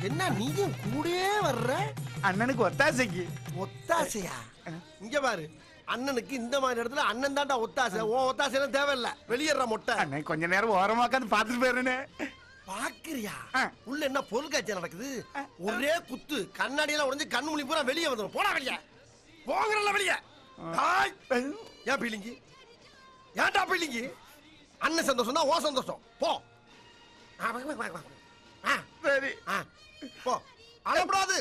என்ன நீயும் கூடயே வர்ற? அண்ணனுக்கு ஒத்தாசைக்கு. ஒத்தாசையா? இங்க பாரு, அண்ணனுக்கு இந்த மாதிரி இடத்துல அண்ணன் தான்டா ஒத்தாசை. ஓ ஒத்தாசை தேவையில்ல, வெளியேற மொட்டை. அண்ணன் கொஞ்ச நேரம் ஓரமா உட்காந்து பாத்துட்டு போயிருந்தே. பாக்குறியா? உள்ள என்ன பொருள் காட்சி நடக்குது? ஒரே குத்து, கண்ணாடியெல்லாம் உடைஞ்சு கண்ணு முழி பூரா வெளியே வந்துடும். போடா வெளியே, போங்கறல வெளியே. ஏன் பீலிங்கி? ஏன்டா பீலிங்கி? அண்ணன் சந்தோஷம் தான் ஓ சந்தோஷம். போ. சரி போ, அழப்படாது.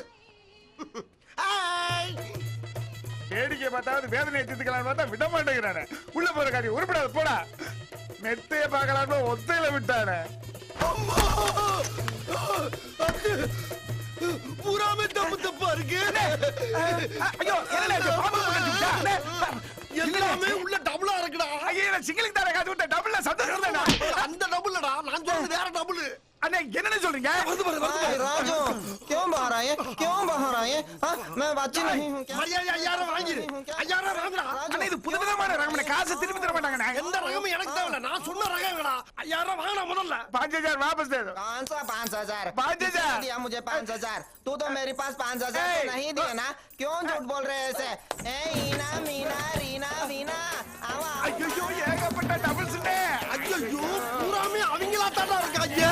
வேடிக்கை பார்த்தாவது வேதனை எடுத்துக்கலான்னு பார்த்தா விட மாட்டேங்கிறானே. உள்ள போற காரியம் உருப்படாது. போடா. மெத்தைய பார்க்கலான்னு ஒத்தையில விட்டானே. பூராமே தப்பு தப்பா இருக்கு. எல்லாமே உள்ள டபுளா இருக்குடா. சிங்கிளுக்கு தானே காது விட்ட டபுள்ல சந்தோஷம் தானே. அந்த டபுள்டா, நான் சொல்றது வேற டபுள். अरे என்ன சொல்றீங்க? राजू क्यों बाहर आए? क्यों बाहर आए? मैं बच्ची नहीं हूं क्या? மரியாதை 5000 வாங்கிரு. 5000 வாங்குடா. அண்ணா இது புதுவிதமான ரகம்னே. காசு திருப்பி தர மாட்டாங்கண்ணே. எந்த ரகமும் எனக்கு தேவையில்ல. நான் சொன்ன ரகங்கடா. 5000 வாங்குடா முதல்ல. 5000 वापस दे दो. कौन सा 5000? 5000 दिया मुझे 5000. तू तो मेरे पास 5000 तो नहीं दिया ना? क्यों झूठ बोल रहे हैं ऐसे? ए ईना मीना रीना वीना आवा. ஐயோ ஏகப்பட்ட டபுள்ஸ்னே. ஐயோ பூராமே அவங்களா தான்டா இருக்காங்க.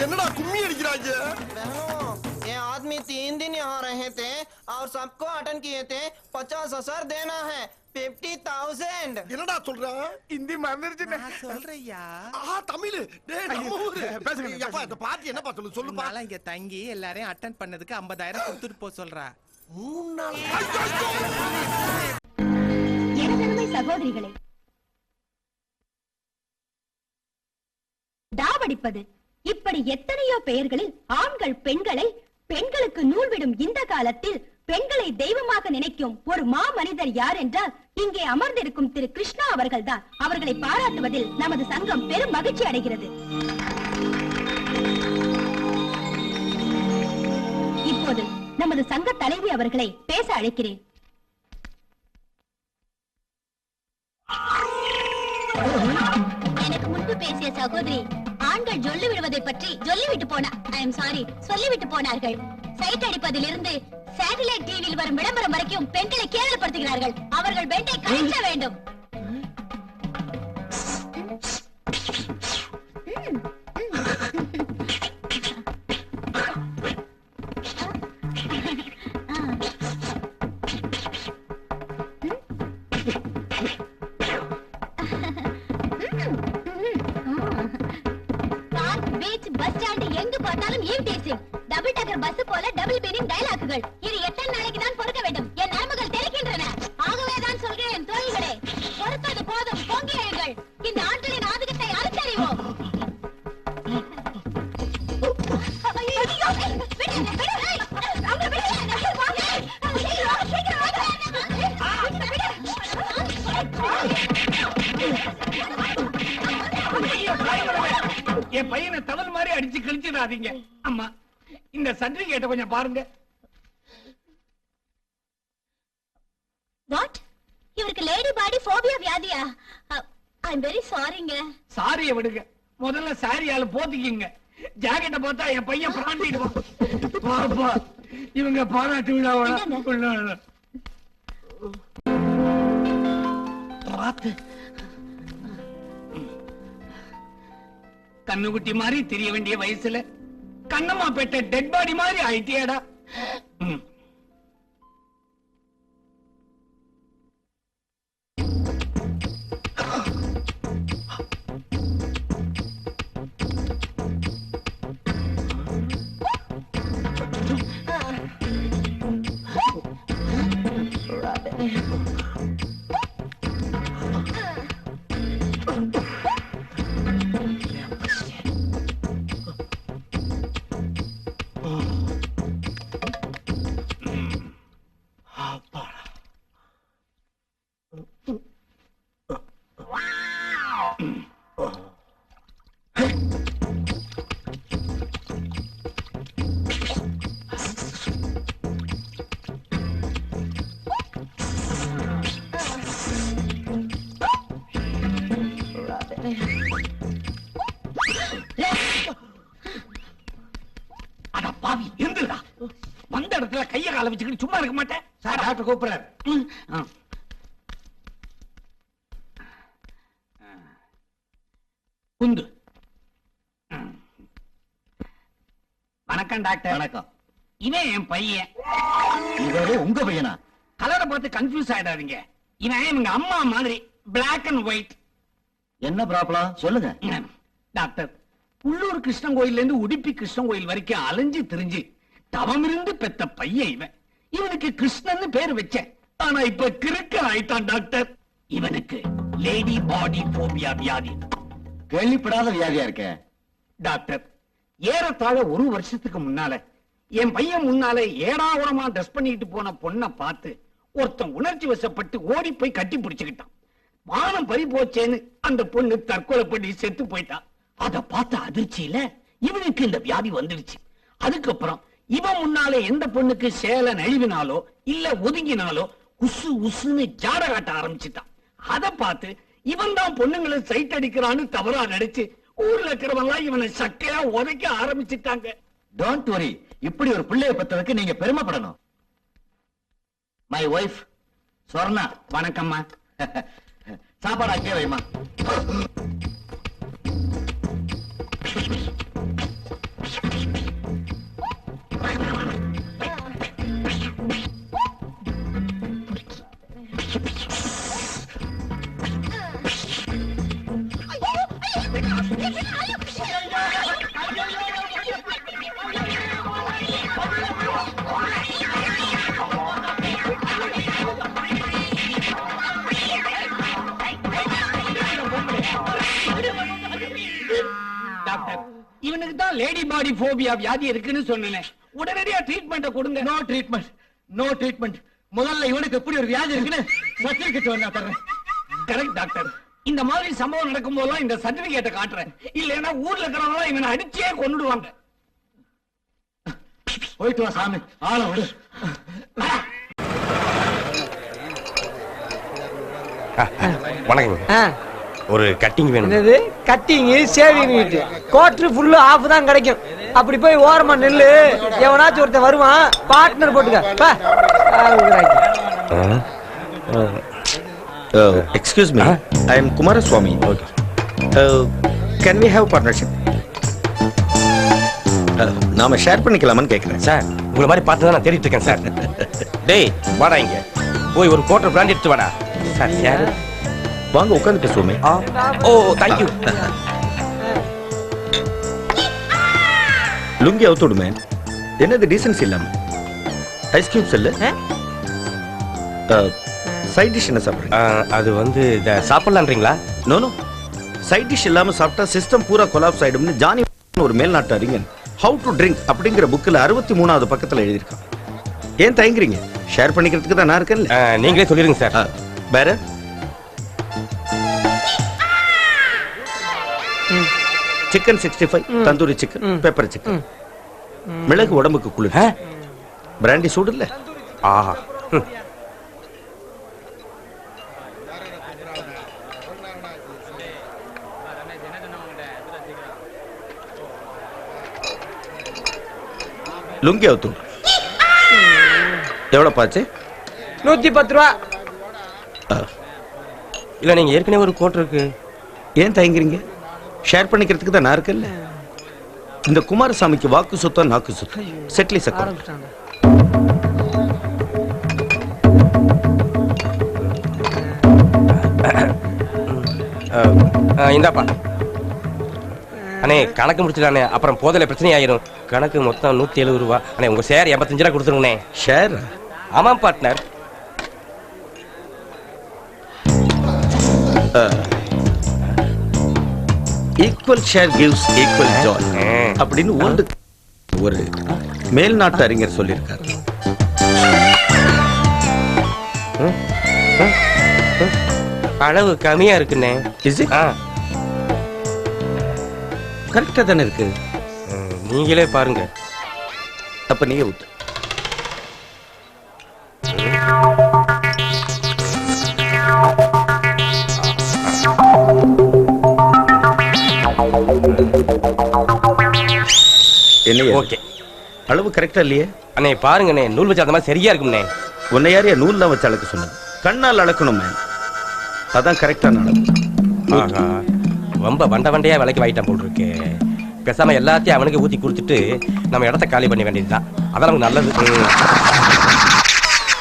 என்னடா கும்மி அடிக்கிறாங்க? बहनों, ये आदमी 3 दिन यहाँ रहे थे और सबको अटेंड किए थे. 50,000 देना है. 50,000. என்னடா சொல்ற? ஹிந்தி மறந்துருச்சுனே. சொல்றியா? தமிழ். டேய் நம்ம ஊரு. பேசுங்க. அப்பா இந்த பாட்டி என்னப்பா சொல்லுப்பா. நான் இங்க தங்கி எல்லாரையும் அட்டெண்ட் பண்ணதுக்கு 50,000 கொடுத்துட்டு போ சொல்றா. 3 நாள். எனதருமை சகோதரிகளே, டாவடிப்பது இப்படி எத்தனையோ பெயர்களில் ஆண்கள் பெண்களை, பெண்களுக்கு நூல் விடும் இந்த காலத்தில் பெண்களை தெய்வமாக நினைக்கும் ஒரு மாமனிதர் யார் என்றால் இங்கே அமர்ந்திருக்கும் திரு கிருஷ்ணா அவர்கள்தான். அவர்களை பாராட்டுவதில் நமது சங்கம் பெரும் மகிழ்ச்சி அடைகிறது. இப்போது நமது சங்க தலைவி அவர்களை பேச அழைக்கிறேன். எனக்கு முன்பு பேசிய சகோதரி ஆண்கள் ஜொல்லு விடுவதை பற்றி சொல்லிவிட்டு போனார். ஐ எம் சாரி, சொல்லிவிட்டு போனார்கள். சைட் அடிப்பதிலிருந்து சேட்டலைட் டிவியில் வரும் விளம்பரம் வரைக்கும் பெண்களை கேவலப்படுத்துகிறார்கள். அவர்கள் பெண்டை கழிக்க வேண்டும். பஸ் ஸ்டாண்ட் எங்கு பார்த்தாலும் ஈவ்டீசிங். டபுள் டக்கர் பஸ் போல டபுள் மீனிங் டயலாக்குகள். இது எத்தனை நாளைக்கு தான் பொறுக்க வேண்டும்? என் நரம்புகள் தெரிக்கின்றன. ஆகவே தான் சொல்கிறேன் தோழிகளே, பொறுத்தது போதும், பொங்கி எழுங்கள். இந்த ஆண்களின் ஆதிக்கத்தை அறுத்தறிவோம். என் பையனை தவறு மாதிரி அடிச்சு கிழிச்சிடாதீங்க. அம்மா, இந்த சர்டிபிகேட்டை கொஞ்சம் பாருங்க. வாட்? இவருக்கு லேடி பாடி போபியா வியாதியா? ஐ அம் வெரி சாரிங்க. சாரிய விடுங்க, முதல்ல சாரியால போத்திக்கிங்க. ஜாக்கெட்டை பார்த்தா என் பையன் பிராண்டிடுவான். பாப்பா, இவங்க பாராட்டு விழாவோட பார்த்து கண்ணுக்குட்டி மாதிரி தெரிய வேண்டிய வயசுல கண்ணம்மா பெற்ற டெட் பாடி மாதிரி ஆயிட்டியாடா. வச்சுக்கிட்டு சும்மா இருக்க மாட்டேன். சார் டாக்டர் கூப்பிடுறாரு. குந்து. வணக்கம் டாக்டர். வணக்கம். இவன் என் பையன். இவரு உங்க பையனா? கலரை பார்த்து கன்ஃபியூஸ் ஆயிடாதீங்க. இவன் எங்க அம்மா மாதிரி பிளாக் அண்ட் ஒயிட். என்ன ப்ராப்ளம் சொல்லுங்க. டாக்டர், உள்ளூர் கிருஷ்ணன் கோயில்ல இருந்து உடுப்பி கிருஷ்ணன் கோயில் வரைக்கும் அலைஞ்சு திரிஞ்சு தவம் இருந்து பெத்த பையன் இவன். இவனுக்கு கிருஷ்ணன் பேர் வச்சேன். ஆனா இப்ப கிறுக்க ஆயிட்டான் டாக்டர். இவனுக்கு லேடி பாடி போபியா வியாதி. கேள்விப்படாத வியாதியா இருக்க. டாக்டர், ஏறத்தாழ ஒரு வருஷத்துக்கு முன்னால என் பையன் முன்னால ஏடாகுடமா ட்ரெஸ் பண்ணிட்டு போன பொண்ணை பார்த்து ஒருத்தன் உணர்ச்சி வசப்பட்டு ஓடி போய் கட்டி பிடிச்சுக்கிட்டான். வானம் பறி போச்சேன்னு அந்த பொண்ணு தற்கொலை பண்ணி செத்து போயிட்டான். அத பார்த்த அதிர்ச்சியில இவனுக்கு இந்த வியாதி வந்துடுச்சு. அதுக்கப்புறம் இவன் முன்னாலே எந்த பொண்ணுக்கு சேலை நழுவினாலோ இல்ல ஒதுங்கினாலோ உசு உசுன்னு ஜாட காட்ட ஆரம்பிச்சுட்டான். அத பார்த்து இவன் தான் பொண்ணுங்களை சைட் அடிக்கிறான்னு தவறா நடிச்சு ஊர்ல இருக்கிறவங்க இவனை சக்கையா உதைக்க ஆரம்பிச்சுட்டாங்க. Don't worry. இப்படி ஒரு பிள்ளைய பெற்றதுக்கு நீங்க பெருமைப்படணும். My wife Swarna. வணக்கம்மா. சாப்பாடு அங்கே வைமா. டாக்டர், இவனுக்கு தான் லேடி பாடி போபியா வியாதி இருக்குன்னு சொன்னேன். உடனடியா ட்ரீட்மெண்ட் கொடுங்க. No treatment, no treatment. முதல்ல இவனுக்கு எப்படி ஒரு வியாதி இருக்குன்னு சர்டிபிகேட் வேணா தர்றேன். Correct doctor. இந்த மாதிரி சம்பவம் நடக்கும் போதெல்லாம் இந்த சர்டிபிகேட்டை காட்டுறேன். இல்லைன்னா ஊர்ல இருக்கிறவங்க இவனை அடிச்சே கொன்னுடுவாங்க. போயிட்டு வா சாமி, ஆள விடு. வணக்கம். ஒரு கட்டிங் வேணும். என்னது கட்டிங் சேவிங் கோட்ரு ஃபுல்லு ஆஃப் தான் கிடைக்கும். அப்படி போய் ஓரமா நெல்லு. எவனாச்சும் ஒருத்தன் வருவான், பார்ட்னர் போட்டுக்க. Excuse me, I am Kumaraswamy. Okay. Can we have partnership? நாம ஷேர் பண்ணிக்கலாமான்னு கேட்கிறேன். சார், உங்களை மாதிரி பார்த்து தான் நான் தேடிட்டு இருக்கேன் சார். டேய் வாடா இங்க. போய் ஒரு குவார்டர் பிராண்ட் எடுத்து வாடா. சார் யாரு? வாங்க உட்கார்ந்து பேசுவோமே. ஓ தேங்க் யூ. லுங்கி அவுத்து விடுமே. என்னது டீசன்சி இல்லாம? ஐஸ் கியூப்ஸ் இல்ல? சைட் டிஷ் என்ன சாப்பிடுறீங்க? அது வந்து சாப்பிடலான்றீங்களா? நோ நோ, சைட் டிஷ் இல்லாம சாப்பிட்டா சிஸ்டம் பூரா கொலாப்ஸ் ஆயிடும்னு ஜானி ஒரு மேல்நாட்டு அறிஞன் ஹவு டு ட்ரிங்க் அப்படிங்கிற புக்கில் 63வது பக்கத்தில் எழுதியிருக்கான். ஏன் தயங்குறீங்க? ஷேர் பண்ணிக்கிறதுக்கு தான் நான் இருக்கேன்ல. நீங்களே சொல்லிருங்க சார். வேற chicken 65, tandoori chicken, pepper chicken. மிளகு உடம்புக்கு குளிர். பிராண்டி சூடு இல்ல? ஆஹா. லுங்கி அவுத்து. எவ்வளவு பாச்சு? 110 ரூபா. இல்ல நீங்க ஏற்கனவே ஒரு கோட் இருக்கு. ஏன் தயங்குறீங்க? ஷேர் பண்ணிக்கிறதுக்கு தான் நான் இருக்கேன்ல. இந்த குமாரசாமிக்கு வாக்கு சுத்தம் நாக்கு சுத்தம். செட்லி சக்கம். இந்தாப்பா அண்ணே, கணக்கு முடிச்சுட்டானே, அப்புறம் போதல பிரச்சனை ஆயிரும். கணக்கு மொத்தம் 170 ரூபா. அண்ணே உங்க ஷேர் 85 ரூபா கொடுத்துருங்கண்ணே. ஷேர்? ஆமாம் partner. Equal share gives equal Joy அப்படின்னு ஒரு மேல்நாட்டு அறிஞர் சொல்லியிருக்காரு. அளவு கம்மியா இருக்குண்ணே. கரெக்டா தானே இருக்கு? நீங்களே பாருங்க. அப்ப நீங்க ஊத்து. ஓகே. அளவு கரெக்டா இல்லையே? அண்ணே பாருங்கண்ணே, நூல் வச்சு அந்த மாதிரி சரியா இருக்கும்ண்ணே. உன்னை யாரையா நூல்லாம் வச்சு அளக்க சொன்னது? கண்ணால் அளக்கணுமே, அதான் கரெக்டான அளவு. ஆஹா, ரொம்ப வண்டையா விலைக்கு வாங்கிட்டான் போல் இருக்கு. பேசாம எல்லாத்தையும் அவனுக்கு ஊத்தி கொடுத்துட்டு நம்ம இடத்த காலி பண்ண வேண்டியதுதான். அதான் நமக்கு நல்லது.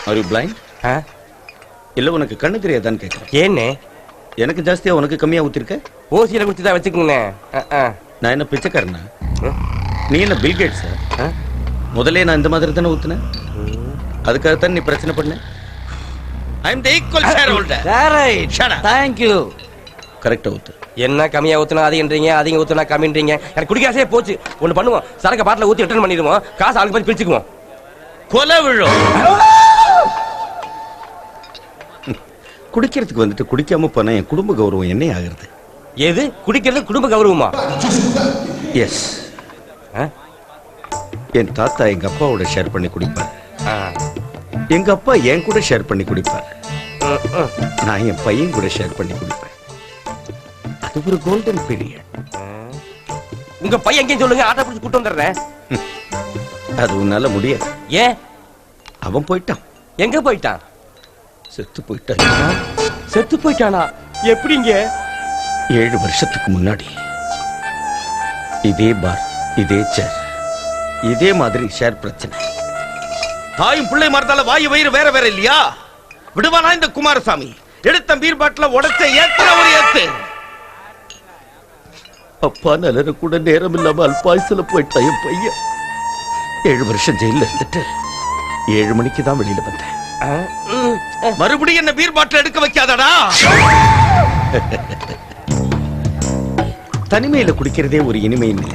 Are you blind? இல்ல உனக்கு கண்ணு தெரியாதான்னு கேட்கிறேன். ஏன்னே? எனக்கு ஜாஸ்தியா உனக்கு கம்மியா ஊத்திருக்க? ஓசியில குடிச்சுதான் வச்சுக்கோங்கண்ணே. நான் என்ன பிச்சைக்காரனா? நீ என்ன பில் கேட்ஸ்? முதல்ல நான் இந்த மாதிரி தானே ஊத்துனேன். அதுக்காகத்தான் நீ பிரச்சனை பண்ண. I am the equal shareholder. Right. Thank you. கரெக்டா ஊத்து. என்ன கம்மியா ஊத்துனா அதிகன்றீங்க, அதிகம் ஊத்துனா கம்மின்றீங்க. எனக்கு குடிக்காசே போச்சு. ஒண்ணு பண்ணுவோம், சரக்கு பாட்டில ஊத்தி ரிட்டர்ன் பண்ணிடுவோம், காசு ஆளுக்கு போய் பிரிச்சுக்குவோம். கொலை விழும். குடிக்கிறதுக்கு வந்துட்டு குடிக்காம போனா என் குடும்ப கௌரவம் என்ன ஆகுறது? எது குடிக்கிறது குடும்ப கௌரவமா? எஸ். என் தாத்தா எங்க அப்பாவோட ஷேர் பண்ணி குடிப்பார். எங்க அப்பா என் கூட ஷேர் பண்ணி குடிப்பார். நான் என் பையன் கூட ஷேர் பண்ணி குடிப்பேன். அது ஒரு கோல்டன் பீரியட். உங்க பையன் எங்கேயும் சொல்லுங்க, ஆட்டோ பிடிச்சு கூட்டு வந்துடுறேன். அது உன்னால முடியாது. ஏன்? அவன் போயிட்டான். எங்க போயிட்டான்? செத்து போயிட்டான். செத்து போயிட்டானா? எப்படிங்க? 7 வருஷத்துக்கு முன்னாடி இதே பார், இதே சேர், இதே மாதிரி ஷேர் பிரச்சனை. தாயும் பிள்ளை மாறதால வாயு வயிறு வேற வேற இல்லையா? விடுவானா இந்த குமாரசாமி? எடுத்த பீர் பாட்டில உடைச்ச ஏத்துற ஒரு ஏத்து. அப்பா நலர கூட நேரம் இல்லாம அல்பாயுசுல போயிட்டான் என் பையன். 7 வருஷம் ஜெயில இருந்துட்டு 7 மணிக்கு தான் வெளியில வந்தேன். மறுபடியும் என்ன பீர் பாட்டில் எடுக்க வைக்காதடா. தனிமையில குடிக்கிறதே ஒரு இனிமைன்னு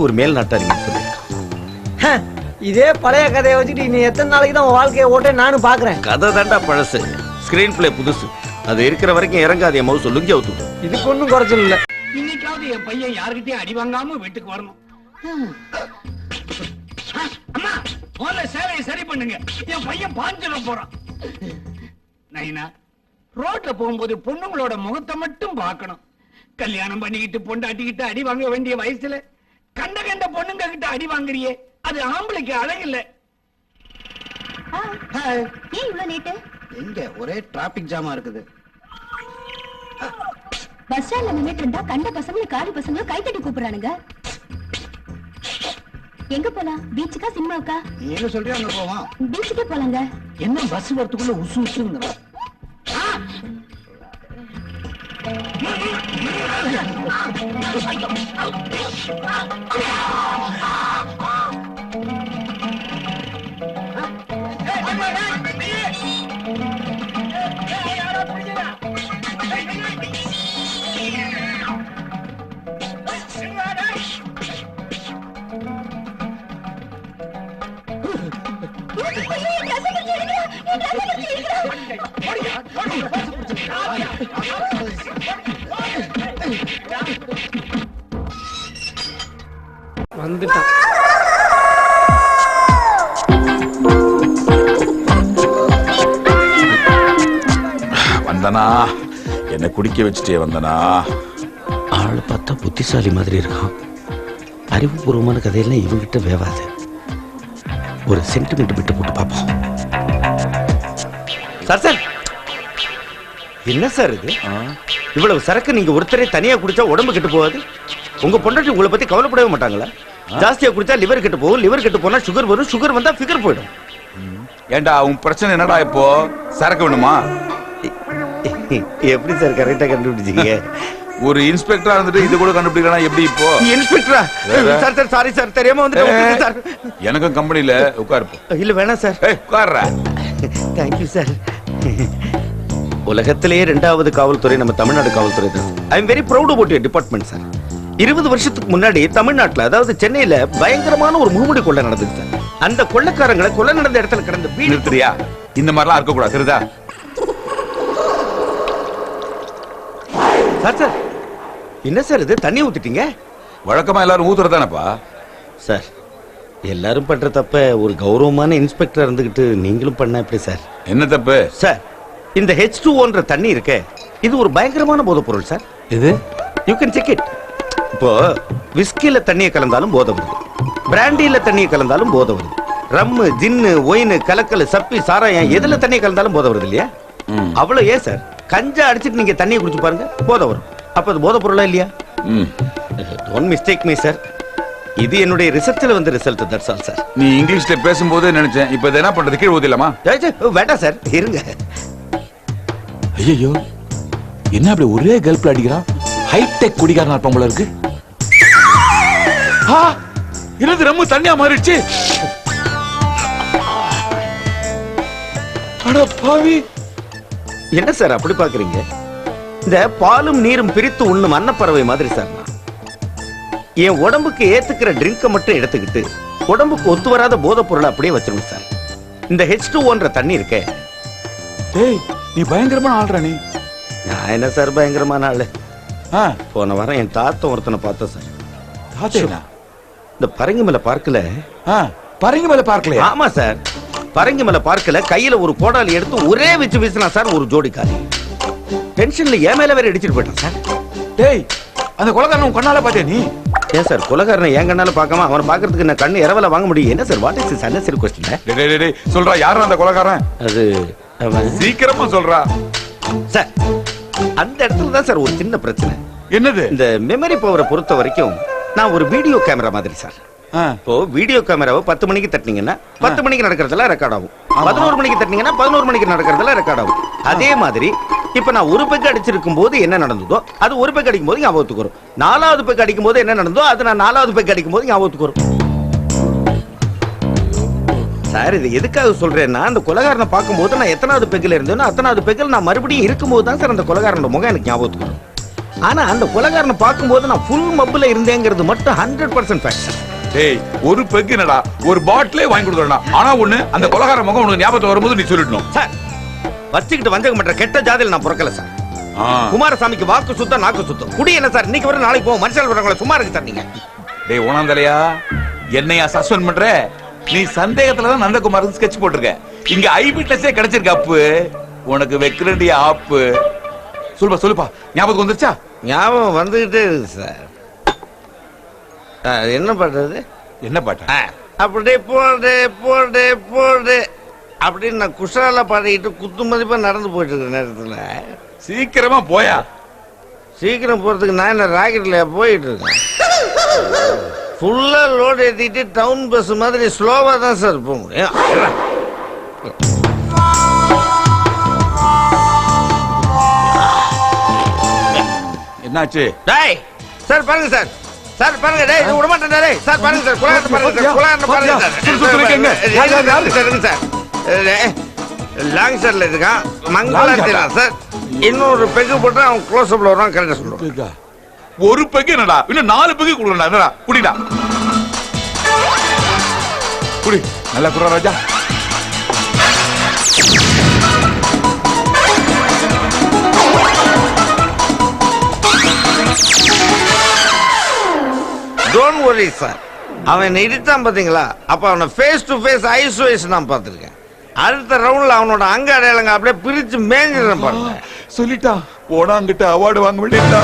ஒரு மேல்நாட்டாரிங்க சொல்லியிருக்கான். இதே பழைய கதையை வச்சுட்டு நீ எத்தனை நாளைக்கு தான் உன் வாழ்க்கையை ஓட்ட நானும் பாக்குறேன். கதை தாண்டா பழசு, ஸ்கிரீன் பிளே புதுசு. அது இருக்கிற வரைக்கும் இறங்காதே மவுசு லுங்கி அவுத்து. இதுக்கு ஒண்ணும் குறைச்சல் இல்ல. இன்னைக்காவது என் பையன் யாருக்கிட்டையும் அடி வாங்காம வீட்டுக்கு வரணும். அம்மா முதல்ல சேவையை சரி பண்ணுங்க, என் பையன் பாஞ்சிட போறான். நைனா, ரோட்ல போகும்போது பொண்ணுங்களோட முகத்தை மட்டும் பார்க்கணும். கல்யாணம் பண்ணிக்கிட்டு பொண்டாட்டிக்கிட்டு அடி வாங்க வேண்டிய வயசுல கண்ட கண்ட பொண்ணுங்க கிட்ட அடி வாங்குறியே, அது ஆம்பளைக்கு அழகில்ல. ஏன் இவ்வளவு லேட்டு? எங்க ஒரே டிராபிக் ஜாமா இருக்குது. பஸ் ஸ்டாண்ட்ல நின்னுட்டு இருந்தா கண்ட பசங்க காலி பசங்க கைத்தட்டி கூப்பிடுறானுங்க. எங்க போலாம்? பீச்சுக்கா சினிமாவுக்கா? நீ என்ன சொல்றியா? அங்க போவோம். பீச்சுக்கே போலாங்க. என்ன பஸ் வரத்துக்குள்ள உசு உசுங்கிற? வந்துட்டான். வந்தனா என்ன குடிக்க வச்சுட்டே வந்தனா. ஆள் பார்த்தா புத்திசாலி மாதிரி இருக்கான். அறிவுபூர்வமான கதையெல்லாம் இவங்கிட்ட வேவாது. ஒரு சென்டிமெண்ட் விட்டு போட்டு பார்ப்போம். சார் சார், என்ன சார் இது? இவ்வளவு சரக்கு நீங்க ஒருத்தரே தனியா குடிச்சா உடம்பு கெட்டு போகாது? உங்க பொண்டாட்டி உங்களை பத்தி கவலைப்படவே மாட்டாங்களா? ஜாஸ்தியா குடிச்சா லிவர் கெட்டு போகும், லிவர் கெட்டு போனா சுகர் வரும், சுகர் வந்தா ஃபிகர் போயிடும். ஏண்டா உன் பிரச்சனை என்னடா? இப்போ சரக்கு வேணுமா? எப்படி சார் கரெக்டா கண்டுபிடிச்சீங்க? ஒரு இன்ஸ்பெக்டரா இருந்துட்டு இது கூட கண்டுபிடிக்கலாம் எப்படி? இப்போ இன்ஸ்பெக்டரா? சார் சார் சாரி சார், தெரியாம வந்துட்டேன் சார். எனக்கும் கம்பெனில உட்காருப்போ. இல்ல வேணாம் சார். உட்கார்றா. Thank you sir. உலகத்திலேயே 2வது காவல்துறை நம்ம தமிழ்நாடு காவல்துறை தான். I am very proud about your department sir. 20 வருஷத்துக்கு முன்னாடி தமிழ்நாட்டுல, அதாவது சென்னையில பயங்கரமான ஒரு முகமுடி கொள்ளை நடந்துச்சு சார். அந்த கொள்ளைக்காரங்களை கொலை நடந்த இடத்துல கிடந்த வீடு. நிறுத்துறியா? இந்த மாதிரிலாம் இருக்க கூடாது, சரிதா? சார் சார், என்ன சார் இது? தண்ணி ஊத்திட்டீங்க? வழக்கமா எல்லாரும் ஊத்துறதானப்பா சார். எல்லாரும் பண்ற தப்ப ஒரு கௌரவமான இன்ஸ்பெக்டர் இருந்துகிட்டு நீங்களும் பண்ண எப்படி சார்? என்ன தப்பு சார்? இந்த H2O தண்ணி இருக்கே, இது ஒரு பயங்கரமான போதைப் பொருள் சார். இது யூ கேன் செக் இட். இப்போ விஸ்கில தண்ணியை கலந்தாலும் போதை வருது, பிராண்டியில தண்ணியை கலந்தாலும் போதை வருது. ரம்மு, ஜின்னு, ஒயின், கலக்கல், சப்பி, சாராயம் எதுல தண்ணியை கலந்தாலும் போதை வருது இல்லையா? அவ்வளவு ஏன் சார் கஞ்சா அடிச்சிட்டு நீங்க தண்ணியை குடிச்சு பாருங்க, போதை வரும். அப்ப அது போதை பொருளா இல்லையா? Don't mistake me sir. இது என்னுடைய ரிசர்ச்ல வந்து ரிசல்ட். That's all sir. நீ இங்கிலீஷ்ல பேசும்போது நினைச்சேன். இப்ப என்ன பண்றது? கீழ ஊதிலாமா? வேண்டாம் சார், இருங்க. ஐயோ, என்ன அப்படி ஒரே கல்ப்ல அடிக்கிறான்? ஹைடெக் குடிகாரனா இருப்பான் போல இருக்கு. என்னது ரொம்ப தண்ணியா மாறிடுச்சு? அட பாவி. என்ன சார் அப்படி பாக்குறீங்க? இந்த பாலும் நீரும் பிரித்து உண்ணும் அன்னப்பறவை மாதிரி சார். என் உடம்புக்கு ஏத்துக்கிற ட்ரிங்கை மட்டும் எடுத்துக்கிட்டு உடம்புக்கு ஒத்து வராத போதை பொருளை அப்படியே வச்சிருங்க சார். இந்த H2O தண்ணி இருக்கே. டேய், நீ பயங்கரமான ஆள்றா நீ. நான் என்ன சார் பயங்கரமான ஆளு? போன வாரம் என் தாத்தன் ஒருத்தனை பார்த்தேன் சார். தாத்தேனா? இந்த பரங்கிமலை பார்க்கல. பரங்கிமலை பார்க்கல? ஆமா சார், பரங்கிமலை பார்க்கல. கையில ஒரு கோடாலி எடுத்து ஒரே வச்சு வீசினா சார் ஒரு ஜோடி காலி. டென்ஷன்ல ஏன் மேல வேற அடிச்சிட்டு போயிட்டான் சார். டேய், அந்த கொலைகாரன் உன் கண்ணால பாத்தியா நீ? ஏன் சார் கொலைகாரனை என் கண்ணால பார்க்காம அவனை பார்க்கிறதுக்கு நான் கண்ணு இரவல வாங்க முடியும்? என்ன sir what is this unnecessary question? டேய் சொல்றா, யாரா அந்த கொலைகாரன்? அது சீக்கிரமா சொல்றா சார். அந்த இடத்துல தான் சார் ஒரு சின்ன பிரச்சனை. என்னது? இந்த மெமரி பவரை பொறுத்த வரைக்கும் நான் ஒரு வீடியோ கேமரா மாதிரி சார். இப்போ வீடியோ கேமராவை 10 மணிக்கு தட்டினீங்கன்னா 10 மணிக்கு நடக்கிறதெல்லாம் ரெக்கார்ட் ஆகும். 11 மணிக்கு தட்டினீங்கன்னா 11 மணிக்கு நடக்கிறதெல்லாம் ரெக்கார்ட் ஆகும். அதே மாதிரி இப்ப நான் ஒரு பெக் அடிச்சிருக்கும் போது என்ன நடந்ததோ அது ஒரு பெக் அடிக்கும் போது ஞாபகத்துக்கு வரும். 4வது பெக் அடிக்கும் போது என்ன நடந்ததோ அது நான் 4வது பெக் அடிக்கும் போது ஞாபகத்துக்கு வரும். சார் இது எதுக்காக சொல்றேன்னா, அந்த கொலைகாரனை பார்க்கும்போது நான் எத்தனாவது பெக்கில் இருந்தேனோ அத்தனாவது பெக்கில் நான் மறுபடியும் இருக்கும்போது தான் சார் அந்த கொலைகாரனோட முகம் எனக்கு ஞாபகத்துக்கு வரும். ஆனா அந்த கொலைகாரனை பார்க்கும்போது நான் ஃபுல் மப்புல இருந்தேங்கிறது மட்டும் 100% ஃபேக்ட் சார். டேய், ஒரு பெக் என்னடா, ஒரு பாட்டிலே வாங்கி கொடுக்கறடா. ஆனா ஒண்ணு, அந்த கொலைகார முகம் உனக்கு ஞாபகத்துல வரும்போது நீ சொல்லிடணும் சார். வச்சுக்கிட்டு வஞ்சகம் பண்ற கெட்ட ஜாதியில் நான் பிறக்கல சார். குமாரசாமிக்கு வாக்கு சுத்தம் நாக்கு சுத்தம். குடி என்ன சார் இன்னைக்கு வர நாளைக்கு போவோம். மனுஷால் வரவங்களை சும்மா இருக்கு சார் நீங்க. டேய் ஓனாந்தலையா, என்னையா சஸ்பெண்ட் பண்ற? நீ சந்தேகத்துல தான் நந்தகுமாருக்கு ஸ்கெட்ச் போட்டிருக்க. இங்க ஐ விட்னஸே கிடைச்சிருக்கு. அப்பு உனக்கு வைக்கிறண்டிய ஆப்பு. சொல்லுப்பா ஞாபகம் வந்துருச்சா? ஞாபகம் வந்துகிட்டே இருக்கு சார். என்ன பண்றது? என்ன பாட்டா? அப்படியே போடு போடு போடு அப்படின்னு நான் குஷால பாடிக்கிட்டு குத்து மதிப்பா நடந்து போயிட்டு இருக்கிற நேரத்துல சீக்கிரமா போயா. சீக்கிரம் போறதுக்கு நான் என்ன ராக்கெட்ல போயிட்டு இருக்கேன். ஃபுல்லா லோடு ஏத்திட்டு டவுன் பஸ் மாதிரி ஸ்லோவா தான் சார் போக முடியும். என்னாச்சு? டேய் சார் பாருங்க சார். சார் பாருங்க டேய் இது விட மாட்டேன் டேய். சார் பாருங்க சார் குலாரத்தை பாருங்க சார். குலாரத்தை பாருங்க சார். சார் லாங் சார்ல இருக்கான் மங்களத்துல சார். இன்னொரு பெக்கு போட்டு அவன் க்ளோஸ் அப்ல வரான். கரெக்டா சொல்லுவான். ஒரு பெக்கு என்னடா, இன்னும் 4 பெக்கு குடுறா. என்னடா குடிடா, குடி நல்லா குடுறா ராஜா. Don't worry sir. அவன் இடித்தான் பாத்தீங்களா, அப்ப அவனை face to face eyes to eyes நான் பார்த்திருக்கேன். அடுத்த ரவுண்ட்ல அவனோட அங்க அடையாளங்க அப்படியே பிரிச்சு மேஞ்சிடறேன் பாருங்க. சொல்லிட்டா போடாங்கிட்ட அவார்டு வாங்க வேண்டியதா.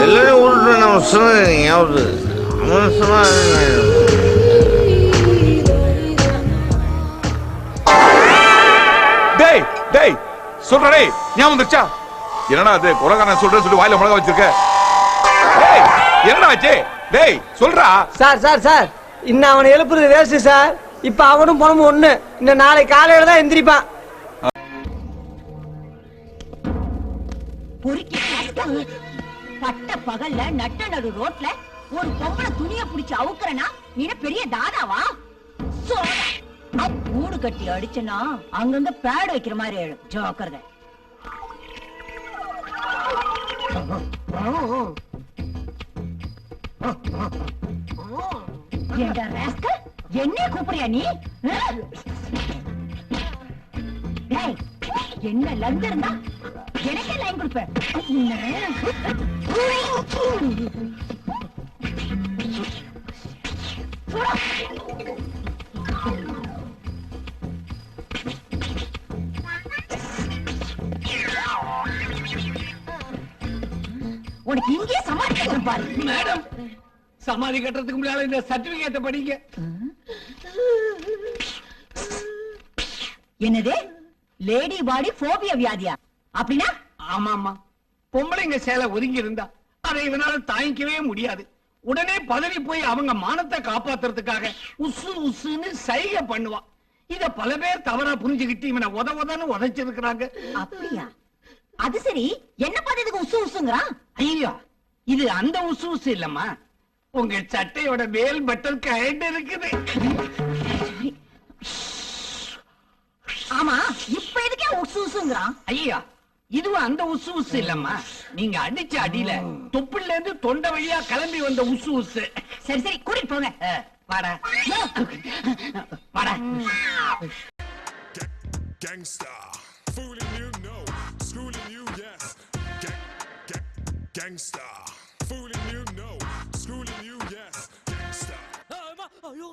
எல்லாரும் உருட்டு நம்ம சொன்னீங்க. அவன் சொன்னா டேய் டேய் சொல்றா டேய், ஞாபகம் வந்துருச்சா? என்னடா அது கொலைகாரன் சொல்றேன்னு சொல்லி வாயில மிளகா வச்சிருக்க? டேய் என்னடா ஆச்சு? டேய் சொல்றா. சார் சார் சார், இன்னும் அவனை எழுப்புறது வேஸ்ட் சார். இப்ப அவனும் பணமும் ஒண்ணு. இன்னும் நாளைக்கு காலையில தான் எந்திரிப்பான். பட்ட பகல்ல நட்ட நடு ரோட்ல ஒரு பொம்பளை துணிய புடிச்சு அவுக்குறனா நீ பெரிய தாதாவா? மூடு கட்டி அடிச்சனா அங்கங்க பேட் வைக்கிற மாதிரி எழும். ஜோக்கர்த என்ன கூப்பிடுறியா நீ? என்ன லங்க இருந்தா எனக்கே லைன் கொடுப்பேன். உனக்கு இங்கே சமாளிக்க பாரு. மேடம், சமாதி கட்டுறதுக்கு முன்னால இந்த சர்டிபிகேட் படிங்க. என்னது லேடி பாடி போபியா வியாதியா? அப்படின்னா? ஆமாமா, பொம்பளைங்க சேலை ஒதுங்கி இருந்தா அதை இவனால தாங்கிக்கவே முடியாது. உடனே பதவி போய் அவங்க மானத்தை காப்பாத்துறதுக்காக உசு உசுன்னு சைகை பண்ணுவான். இத பல பேர் தவறா புரிஞ்சுக்கிட்டு இவனை உதவுதன்னு உதைச்சிருக்கிறாங்க. அப்படியா? அது சரி, என்ன பார்த்ததுக்கு உசு உசுங்கிறான்? ஐயா, இது அந்த உசு உசு இல்லம்மா, உங்க சட்டையோட மேல் பட்டன் கயண்டு இருக்குது. ஆமா, இப்ப எதுக்கே உசு உசுங்கிறான்? ஐயா, இதுவும் அந்த உசு உசு இல்லம்மா, நீங்க அடிச்ச அடியில தொப்புல இருந்து தொண்டை வழியா கிளம்பி வந்த உசு உசு. சரி சரி, கூட்டிட்டு போங்க. வாடா வாடா. Gangsta, fooling you, no, schooling you, yes. Gangsta, fooling you, no, schooling you, yes. Gangsta. ஐயோ,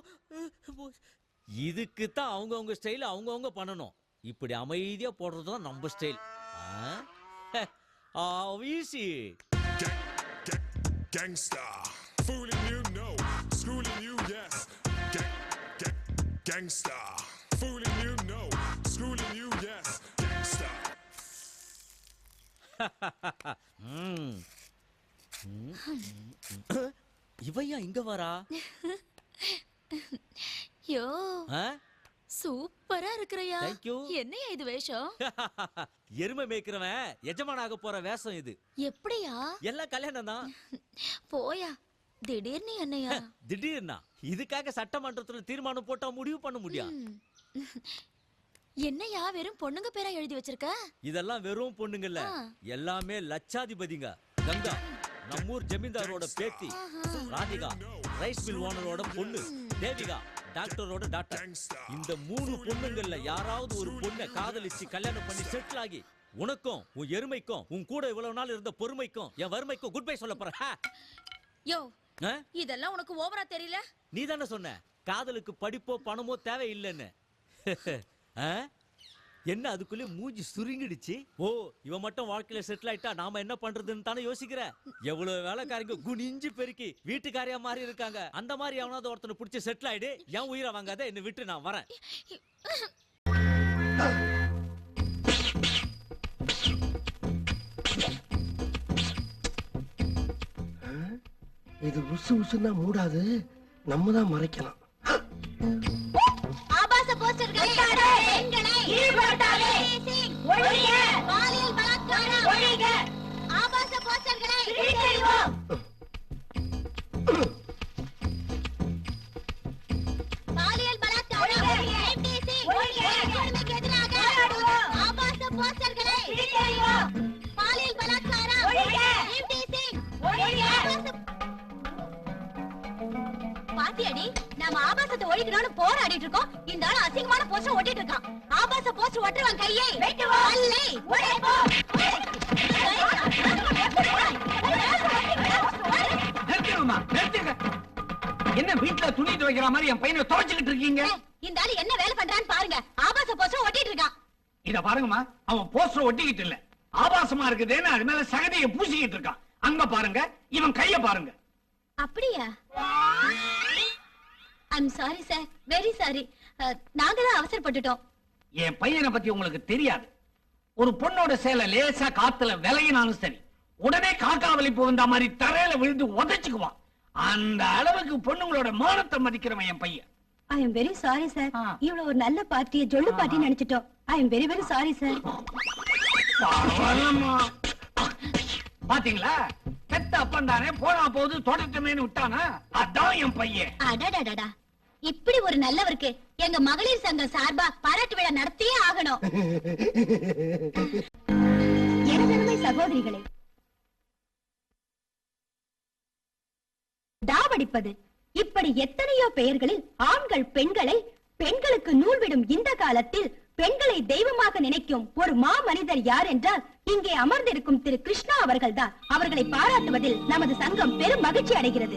இதுக்கு தான் அவங்க ஸ்டைல் அவங்க பண்ணணும். இப்படி அமைதியா போடுறது தான் நம்ம style. Easy. Gangsta, fooling you, no, schooling you, yes. Gangsta, fooling you, no, schooling you, yes. Gangsta. இவையா இங்க வரா? யோ, சூப்பரா இருக்குறியா. என்னையா இது வேஷம்? எருமை மேய்க்கிறவன் எஜமானாக போற வேஷம் இது. எப்படியா? எல்லாம் கல்யாணம் தான். போயா, திடீர்னு என்னையா? திடீர்னா இதுக்காக சட்டமன்றத்துல தீர்மானம் போட்டா முடிவு பண்ண முடியும். என்னையா வெறும் பொண்ணுங்க பேரா எழுதி வச்சிருக்க? இதெல்லாம் வெறும் பொண்ணுங்கல்ல, எல்லாமே லட்சாதிபதிங்க. கங்கா நம்மூர் ஜமீன்தாரோட பேத்தி, ராதிகா ரைஸ் மில் ஓனரோட பொண்ணு, தேவிகா டாக்டரோட டாக்டர். இந்த 3 பொண்ணுங்கள்ல யாராவது ஒரு பொண்ணை காதலிச்சு கல்யாணம் பண்ணி செட்டில் ஆகி உனக்கும் உன் எருமைக்கும் உன் கூட இவ்வளவு நாள் இருந்த பொறுமைக்கும் என் வறுமைக்கும் குட் பை சொல்ல போற. யோ, இதெல்லாம் உனக்கு ஓவரா தெரியல? நீ தானே சொன்ன காதலுக்கு படிப்போ பணமோ தேவையில்லைன்னு. என்ன அதுக்குள்ளே மூஞ்சி சுருங்கிடுச்சு? ஓ, இவன் மட்டும் வாழ்க்கையில செட்டில் ஆயிட்டா நாம என்ன பண்றதுன்னு தானே யோசிக்கிற? எவ்வளவு வேலைக்காரங்க குனிஞ்சு பெருக்கி வீட்டுக்காரியா மாறி இருக்காங்க. அந்த மாதிரி எவனாவது ஒருத்தனை பிடிச்சி செட்டில் ஆயிடு. என் உயிரை வாங்காத, என்ன விட்டு நான் வரேன். இது உசு உசுன்னா மூடாது, நம்ம தான் மறைக்கலாம். ஆபாச போஸ்டர்கள் பெண்களை ஈடுபடுத்தாதே, ஒழிக, பாலியல் பலாத்காரம் ஒழிக, ஆபாச போஸ்டர்களை கிழித்தெறிவோம். பாலியல் பலாத்காரம் FTC ஒழிக, எதிராக ஆபாச போஸ்டர்களை கிழித்தெறிவோம். பாலியல் பலாத்காரம் ஒழிக, FTC ஒழிக. பாத்தியடி, நாம ஆபாசத்தை ஒழிக்கணும்னு போராடிட்டு இருக்கோம். இந்த ஆளு அசிங்கமான போஸ்டர் ஒட்டிட்டு இருக்கான். ஆபாச போஸ்டர் ஒட்டுறவன் கையை வெட்டுவோம், அல்லை உடைப்போம். நிறுத்துங்கம்மா, நிறுத்துங்க. என்ன வீட்டுல துணி துவைக்கிற மாதிரி என் பையனை துவைச்சுக்கிட்டு இருக்கீங்க? இந்த ஆளு என்ன வேலை பண்றான்னு பாருங்க. ஆபாச போஸ்டர் ஒட்டிட்டு இருக்கான். இத பாருங்கம்மா, அவன் போஸ்டர் ஒட்டிக்கிட்டு இல்ல, ஆபாசமா இருக்குதுன்னு அது மேல சகதியை பூசிக்கிட்டு இருக்கான். அங்க பாருங்க, இவன் கைய பாருங்க. அப்படியா? I'm sorry sir, very sorry. நாங்க தான் அவசரப்பட்டுட்டோம். என் பையனை பத்தி உங்களுக்கு தெரியாது. ஒரு பொண்ணோட சேலை லேசா காத்துல விலகினாலும் சரி, உடனே காக்காவலி போகிற மாதிரி தரையில விழுந்து உதைச்சுக்குவான். அந்த அளவுக்கு பொண்ணுங்களோட மானத்தை மதிக்கிறவன் என் பையன். I am very sorry sir. இவ்வளவு ஒரு நல்ல பார்ட்டியை ஜொல்லு பார்ட்டி நினைச்சிட்டோம். I am very very sorry sir. பாத்தீங்களா, பெத்த அப்பன் தானே போனா போது தொடட்டமேனு விட்டானா? அதான் என் பையன். அடடடடா, இப்படி ஒரு நல்லவருக்கு எங்க மகளிர் சங்கம் சார்பா பாராட்டு விழா நடத்தியே ஆகணும். எனதருமை சகோதரிகளே, டாவடிப்பது இப்படி எத்தனையோ பெயர்களில் ஆண்கள் பெண்களை, பெண்களுக்கு நூல் விடும் இந்த காலத்தில் பெண்களை தெய்வமாக நினைக்கும் ஒரு மா மனிதர் யார் என்றால் இங்கே அமர்ந்திருக்கும் திரு கிருஷ்ணா அவர்கள்தான். அவர்களை பாராட்டுவதில் நமது சங்கம் பெரும் மகிழ்ச்சி அடைகிறது.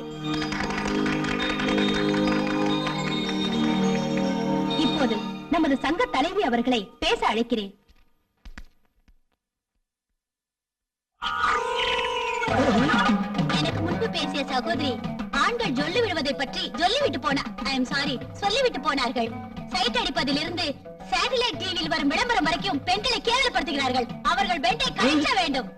இப்போது நமது சங்க தலைவி அவர்களை பேச அழைக்கிறேன். எனக்கு முன்பு பேசிய சகோதரி ஆண்கள் ஜொல்லி விடுவதை பற்றி சொல்லிவிட்டு சொல்லிவிட்டு போனார்கள். சைட் அடிப்பதிலிருந்து சேட்டலைட் டிவியில் வரும் விளம்பரம் வரைக்கும் பெண்களை கேவலப்படுத்துகிறார்கள். அவர்கள் பெண்டை கழிக்க வேண்டும்.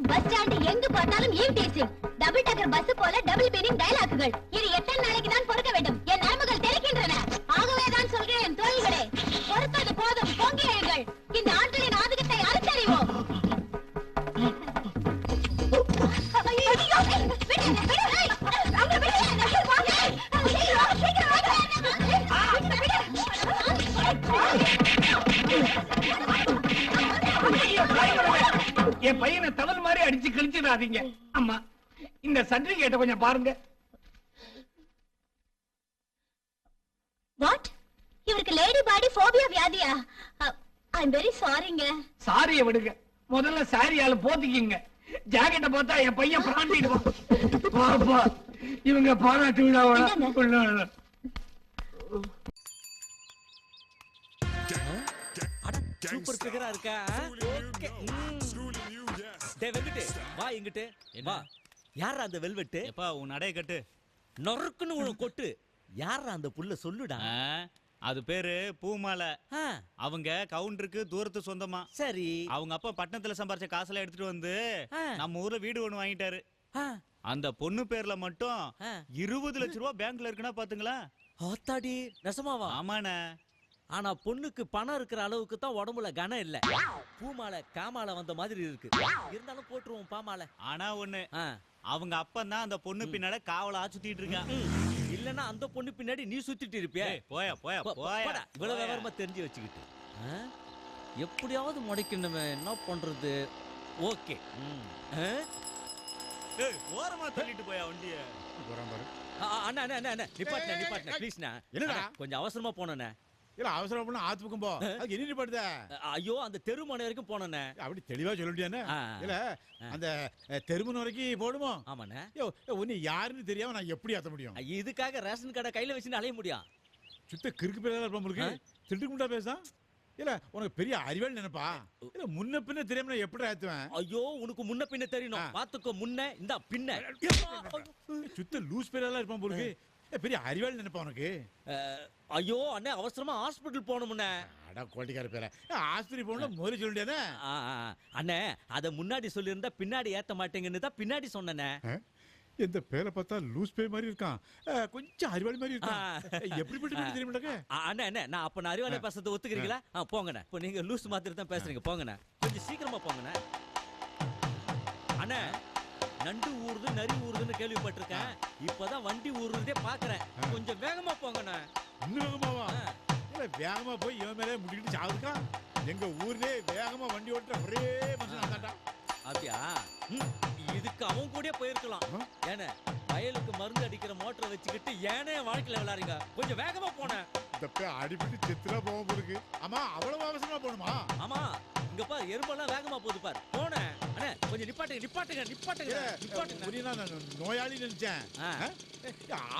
பஸ் ஸ்டாண்ட் எங்கு பார்த்தாலும் ஈவ்டீசிங். டபுள் டக்கர் பஸ் போல டபுள் மீனிங் டயலாக்குகள். இது எத்தனை நாளைக்கு தான் பொறுக்க வேண்டும்? என் நரம்புகள் தெரிக்கின்றன. ஆகவே தான் சொல்கிறேன் தோழிகளே, பொறுத்தது போதும், பொங்கி எழுங்கள். இந்த ஆண்களின் ஆதிக்கத்தை அறுத்தறிவோம். என் பையனை தவறு மாதிரி அடிச்சு கிழிச்சிடாதீங்க. அம்மா, இந்த சர்டிபிகேட்டை கொஞ்சம் பாருங்க. வாட்? இவருக்கு லேடி பாடி போபியா வியாதியா? ஐ அம் வெரி சாரிங்க. சாரிய விடுங்க, முதல்ல சாரியால போத்திக்கிங்க. ஜாக்கெட்டை பார்த்தா என் பையன் பிராண்டிடுவான். பாப்பா, இவங்க பாராட்டு விழாவோட சூப்பர் ஃபிகரா இருக்கா? ஓகே. டேய் வெல்வெட், வா இங்கிட்டு. வா. யாரா அந்த வெல்வெட்? எப்பா உன் நடைய கட்டு. நொறுக்குன்னு உன கொட்டு. யாரா அந்த புள்ள சொல்லுடா. அது பேரு பூமாலை. அவங்க கவுண்டருக்கு தூரத்து சொந்தமா. சரி. அவங்க அப்பா பட்டணத்துல சம்பாரிச்ச காசுல எடுத்துட்டு வந்து நம்ம ஊர்ல வீடு ஒண்ணு வாங்கிட்டாரு. அந்த பொண்ணு பேர்ல மட்டும் 20 லட்சம் ரூபாய் பேங்க்ல இருக்குன்னா பாத்துங்களா. ஆத்தாடி, நெசமாவா? ஆமாண்ணே. ஆனா பொண்ணுக்கு பணம் இருக்கிற அளவுக்கு தான் உடம்புல கனம் இல்ல. பூமாலை காமாலை வந்த மாதிரி இருக்கு. இருந்தாலும் போட்டுருவோம் பாமாலை. ஆனா ஒண்ணு, அவங்க அப்பன் தான் அந்த பொண்ணு பின்னால காவலா சுத்திட்டு இருக்கான். இல்லன்னா அந்த பொண்ணு பின்னாடி நீ சுத்திட்டு இருப்பியா? போயா போயா போயா. இவ்வளவு விவரமா தெரிஞ்சு வச்சுக்கிட்டு எப்படியாவது முடைக்கணுமே, என்ன பண்றது? ஓகே. ஓரமா தள்ளிட்டு போயா வண்டிய. அண்ணா அண்ணா அண்ணா நிப்பாட்டின ப்ளீஸ்ண்ணா. என்னடா கொஞ்சம் அவசரமா போனேண்ணே. இல்ல அவசரம் பண்ண ஆத்து பக்கம் போ. அதுக்கு என்ன நிப்பாட்டுத? ஐயோ, அந்த தெருமனை வரைக்கும் போனேண்ணே. அப்படி தெளிவா சொல்ல முடியானே. இல்ல அந்த தெருமனை வரைக்கும் போடுமோ? ஆமாண்ணே. உன்னை யாருன்னு தெரியாம நான் எப்படி ஆத்த முடியும்? இதுக்காக ரேஷன் கடை கையில வச்சுன்னு அலைய முடியும்? சுத்த கிறுக்கு பேரா இருப்பா உங்களுக்கு. திட்டுக்குண்டா பேசா? இல்ல உனக்கு பெரிய அறிவாளி நினைப்பா? இல்ல முன்ன பின்ன தெரியாம நான் எப்படி ஆத்துவேன்? ஐயோ, உனக்கு முன்ன பின்ன தெரியணும். பாத்துக்கோ, முன்ன இந்த பின்ன. சுத்த லூஸ் பேரா இருப்பான் உங்களுக்கு. பெரிய அறிவாளி நினைப்பா உனக்கு. ஐயோ அண்ணே, அவசரமா ஹாஸ்பிடல் போகணும்ண்ணே. அடா கோட்டிக்கார பேர, ஆஸ்பத்திரி போகணும் முதல்ல சொல்ல முடியாதே. அண்ணே, அத முன்னாடி சொல்லியிருந்தா பின்னாடி ஏத்த மாட்டேங்கன்னு தான் பின்னாடி சொன்னேனே. இந்த பேரை பார்த்தா லூஸ் பே மாதிரி இருக்கான், கொஞ்சம் அறிவாளி மாதிரி இருக்கான். எப்படிப்பட்ட தெரியுமாட்டே? அண்ணே அண்ணே, நான் அப்ப நான் அறிவாளி பேசுறதை ஒத்துக்கிறீங்களா? போங்கண்ணே. இப்போ நீங்க லூஸ் மாதிரி தான் பேசுறீங்க. போங்கண்ணே, கொஞ்சம் சீக்கிரமா போங்கண்ணே. அண்ணே, நண்டு ஊறுது நரி ஊறுதுன்னு கேள்விப்பட்டிருக்கேன். இப்பதான் வண்டி ஊறுறதே பாக்குறேன். கொஞ்சம் வேகமா போங்கண்ணே. இன்னும் வேகமாவா? இல்ல வேகமா போய் இவன் மேலே முடிக்கிட்டு சாவுதுக்கா. எங்க ஊர்லயே வேகமா வண்டி ஓட்டுற ஒரே மனுஷன் தான்டா. அப்படியா? இதுக்கு அவன் கூட போயிருக்கலாம். ஏன்னா வயலுக்கு மருந்து அடிக்கிற மோட்டரை வச்சுக்கிட்டு ஏனே வாழ்க்கையில விளையாடுங்க. கொஞ்சம் வேகமா போனேன். அடிபட்டு செத்துலா போக போருக்கு. ஆமா, அவ்வளவு அவசரமா போகணுமா? ஆமா, இங்க பாரு, எறும்பெல்லாம் வேகமா போகுது பாரு. போனேன். அண்ணே, கொஞ்சம் நிப்பாட்டுங்க. நோயாளி நினைச்சேன்.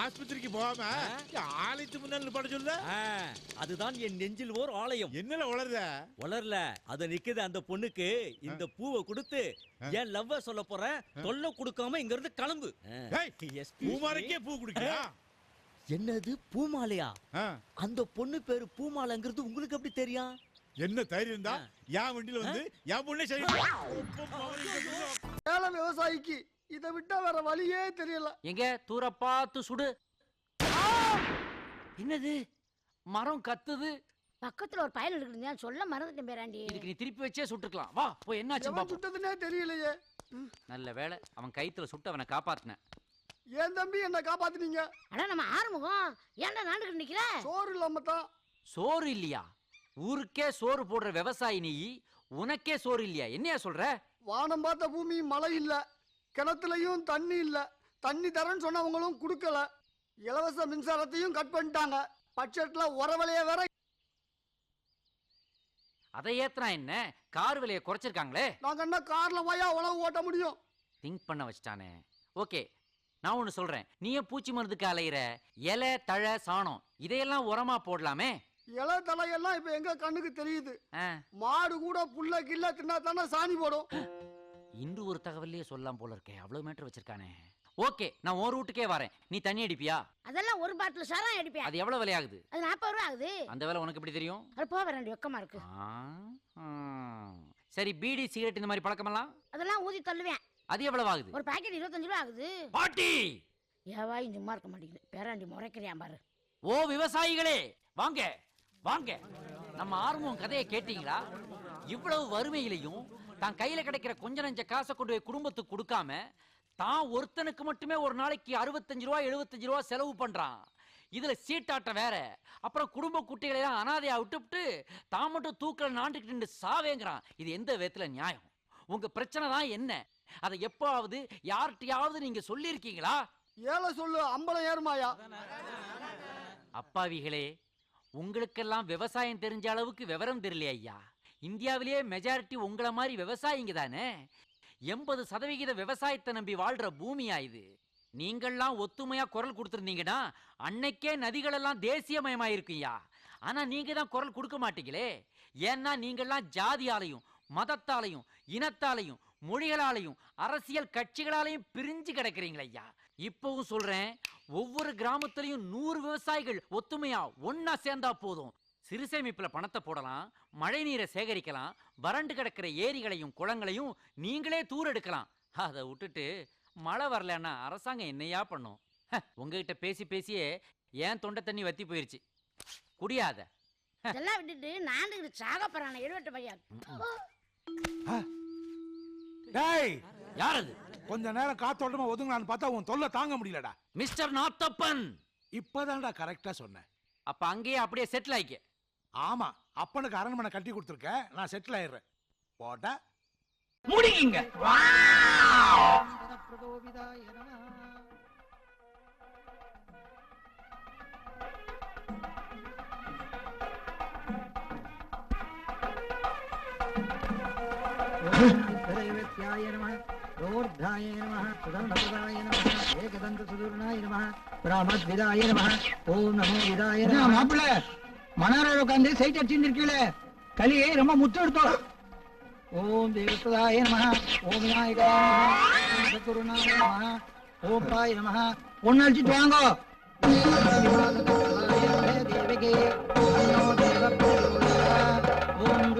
ஆஸ்பத்திரிக்கு போகாம ஆலயத்து முன்னாடி நிப்பாட்ட சொல்ல. அதுதான் என் நெஞ்சில் ஓர் ஆலயம். என்னல வளரல அத நிக்குது அந்த பொண்ணுக்கு. இந்த பூவை கொடுத்து என் லவ்வ சொல்ல போறேன். தொல்லை கொடுக்காம இங்க இருந்து கிளம்பு. பூமாலைக்கே பூ குடுக்கியா? என்னது பூமாலையா? அந்த பொண்ணு பேரு பூமாலைங்கிறது உங்களுக்கு எப்படி தெரியும்? என்ன தைரியம் இருந்தா என் வண்டியில வந்து என் பொண்ணே சரி. விவசாயிக்கு இதை விட்டா வேற வழியே தெரியல. எங்க தூர பார்த்து சுடு. என்னது மரம் கத்துது? பக்கத்துல ஒரு பயல் இருக்குதுங்க, சொல்ல மறந்துட்டேன் பேராண்டி. இதுக்கு நீ திருப்பி வச்சே சுட்டுக்கலாம். வா போய் என்னாச்சு பாப்போம். சுட்டதுனே தெரியலையே. நல்ல வேளை அவன் கைத்துல சுட்டு அவனை காப்பாத்தின. ஏன் தம்பி என்ன காப்பாத்துனீங்க? அட நம்ம ஆறுமுகம், ஏன்டா நாண்டுகிட்டு நிக்கிற? சோறு இல்லாம தான் சோறு இல்லையா? ஊருக்கே சோறு போடுற விவசாயி நீ, உனக்கே சோறு இல்லையா? என்னையா சொல்ற? வானம் பார்த்த பூமி மழை இல்ல, கிணத்துலயும் தண்ணி இல்ல. தண்ணி தரேன்னு சொன்னவங்களும் கொடுக்கல. இலவச மின்சாரத்தையும் கட் பண்ணிட்டாங்க. பட்ஜெட்ல உரவலைய வேற. அதை ஏத்துனா என்ன? கார் விலையை குறைச்சிருக்காங்களே. நாங்க என்ன கார்ல போயா உழவு ஓட்ட முடியும்? திங்க் பண்ண வச்சிட்டானே. ஓகே, நான் ஒண்ணு சொல்றேன். நீயே பூச்சி மருந்துக்கு அலையிற இலை, தழை, சாணம் இதையெல்லாம் உரமா போடலாமே. இலை தலையெல்லாம் இப்ப எங்க கண்ணுக்கு தெரியுது. மாடு கூட புல்ல கில்ல தின்னா தானே சாணி போடும். இன்று ஒரு தகவலையே சொல்லலாம் போல இருக்கே. அவ்வளவு மீட்டர் வச்சிருக்கானே. ஓகே, நான் ஒரு ரூட்டுக்கே வரேன். நீ தண்ணி அடிப்பியா? அதெல்லாம் ஒரு பாட்டில் சாராயம் அடிப்பேன். அது எவ்வளவு விலையாகுது? அது 40 ரூபா ஆகுது. அந்த விலை உனக்கு எப்படி தெரியும்? அது போக வேண்டிய வெக்கமா இருக்கு. சரி, பீடி சிகரெட் இந்த மாதிரி பழக்கமெல்லாம்? அதெல்லாம் ஊதி தள்ளுவேன். அது எவ்வளவு ஆகுது? ஒரு பாக்கெட் 25 ரூபா ஆகுது. பாட்டி ஏவாய் சும்மா இருக்க மாட்டேங்குது. பேராண்டி முறைக்கிறியா பாரு. ஓ விவசாயிகளே, வாங்க வாங்க. நம்ம ஆர்வம் கதையை கேட்டீங்களா? இவ்வளவு வறுமையிலையும் தான் கையில கிடைக்கிற கொஞ்ச நஞ்ச காசை கொண்டு போய் குடும்பத்துக்கு கொடுக்காம தான் ஒருத்தனுக்கு மட்டுமே ஒரு நாளைக்கு 65 ரூபா 75 ரூபா செலவு பண்றான். இதுல சீட்டாட்டம் வேற. அப்புறம் குடும்ப குட்டிகளை எல்லாம் அனாதையா விட்டுவிட்டு தான் மட்டும் தூக்கல நாண்டுகிட்டு நின்று சாவேங்கிறான். இது எந்த விதத்துல நியாயம்? உங்க பிரச்சனை தான் என்ன? அதை எப்பாவது யார்கிட்டயாவது நீங்க சொல்லி இருக்கீங்களா? ஏல சொல்லு, அம்பலம் ஏறுமாயா. அப்பாவிகளே, உங்களுக்கெல்லாம் விவசாயம் தெரிஞ்ச அளவுக்கு விவரம் தெரியலையா ஐயா? இந்தியாவிலேயே மெஜாரிட்டி உங்களை மாதிரி விவசாயிங்க தானே. 80% விவசாயத்தை நம்பி வாழ்ற பூமியா இது. நீங்கள்லாம் ஒத்துமையா குரல் கொடுத்திருந்தீங்கன்னா அன்னைக்கே நதிகள் எல்லாம் தேசியமயமாயிருக்குயா. ஆனா நீங்க தான் குரல் கொடுக்க மாட்டீங்களே. ஏன்னா நீங்கள்லாம் ஜாதியாலையும் மதத்தாலையும் இனத்தாலையும் மொழிகளாலையும் அரசியல் கட்சிகளாலையும் பிரிஞ்சு கிடக்குறீங்களா ஐயா. இப்பவும் சொல்றேன், ஒவ்வொரு கிராமத்திலையும் 100 விவசாயிகள் ஒத்துமையா ஒன்னா சேர்ந்தா போதும். சிறுசேமிப்புல பணத்தை போடலாம், மழை நீரை சேகரிக்கலாம், வறண்டு கிடக்கிற ஏரிகளையும் குளங்களையும் நீங்களே தூர் எடுக்கலாம். அதை விட்டுட்டு மழை வரலன்னா அரசாங்கம் என்னையா பண்ணும்? உங்ககிட்ட பேசி பேசியே ஏன் தொண்டை தண்ணி வத்தி போயிருச்சு. குடியாத. இதெல்லாம் விட்டுட்டு நாண்டுகிட்டு சாக போறான எடுவட்ட பையன். டேய், யார் அது? கொஞ்ச நேரம் காத்தோட்டமா ஒதுங்கலான்னு பார்த்தா உன் தொல்லை தாங்க முடியலடா. மிஸ்டர் நாத்தப்பன், இப்பதான்டா கரெக்டா சொன்னேன். அப்ப அங்கேயே அப்படியே செட்டில் ஆயிக்க. ஆமா, அப்பனுக்கு அரண்மனை கட்டி கொடுத்துருக்க, நான் செட்டில் ஆயிடுறேன். போட்டா முடியுங்க. மாப்பிள்ள மணாரோட உட்காந்து சைட் அடிச்சுட்டு இருக்கீங்களே, களியை ரொம்ப முத்து எடுத்தோம். ஓம் தேவதாய நமஹ, ஓம் விநாயகாய நமஹ, சத்குருநாய நமஹ, ஓம் பாய நமஹ. ஒன்னு அடிச்சுட்டு வாங்க. தேவகே ஓம்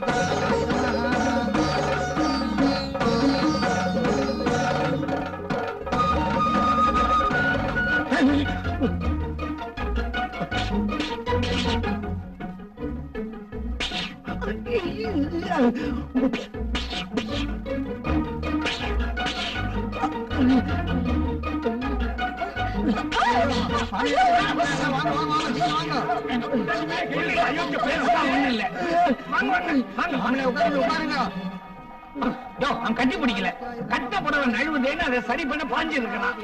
கட்டி பிடிக்கல, கட்ட புடவை நழுவுதேன்னு அதை சரி பண்ண பாஞ்சு இருக்கிறான்.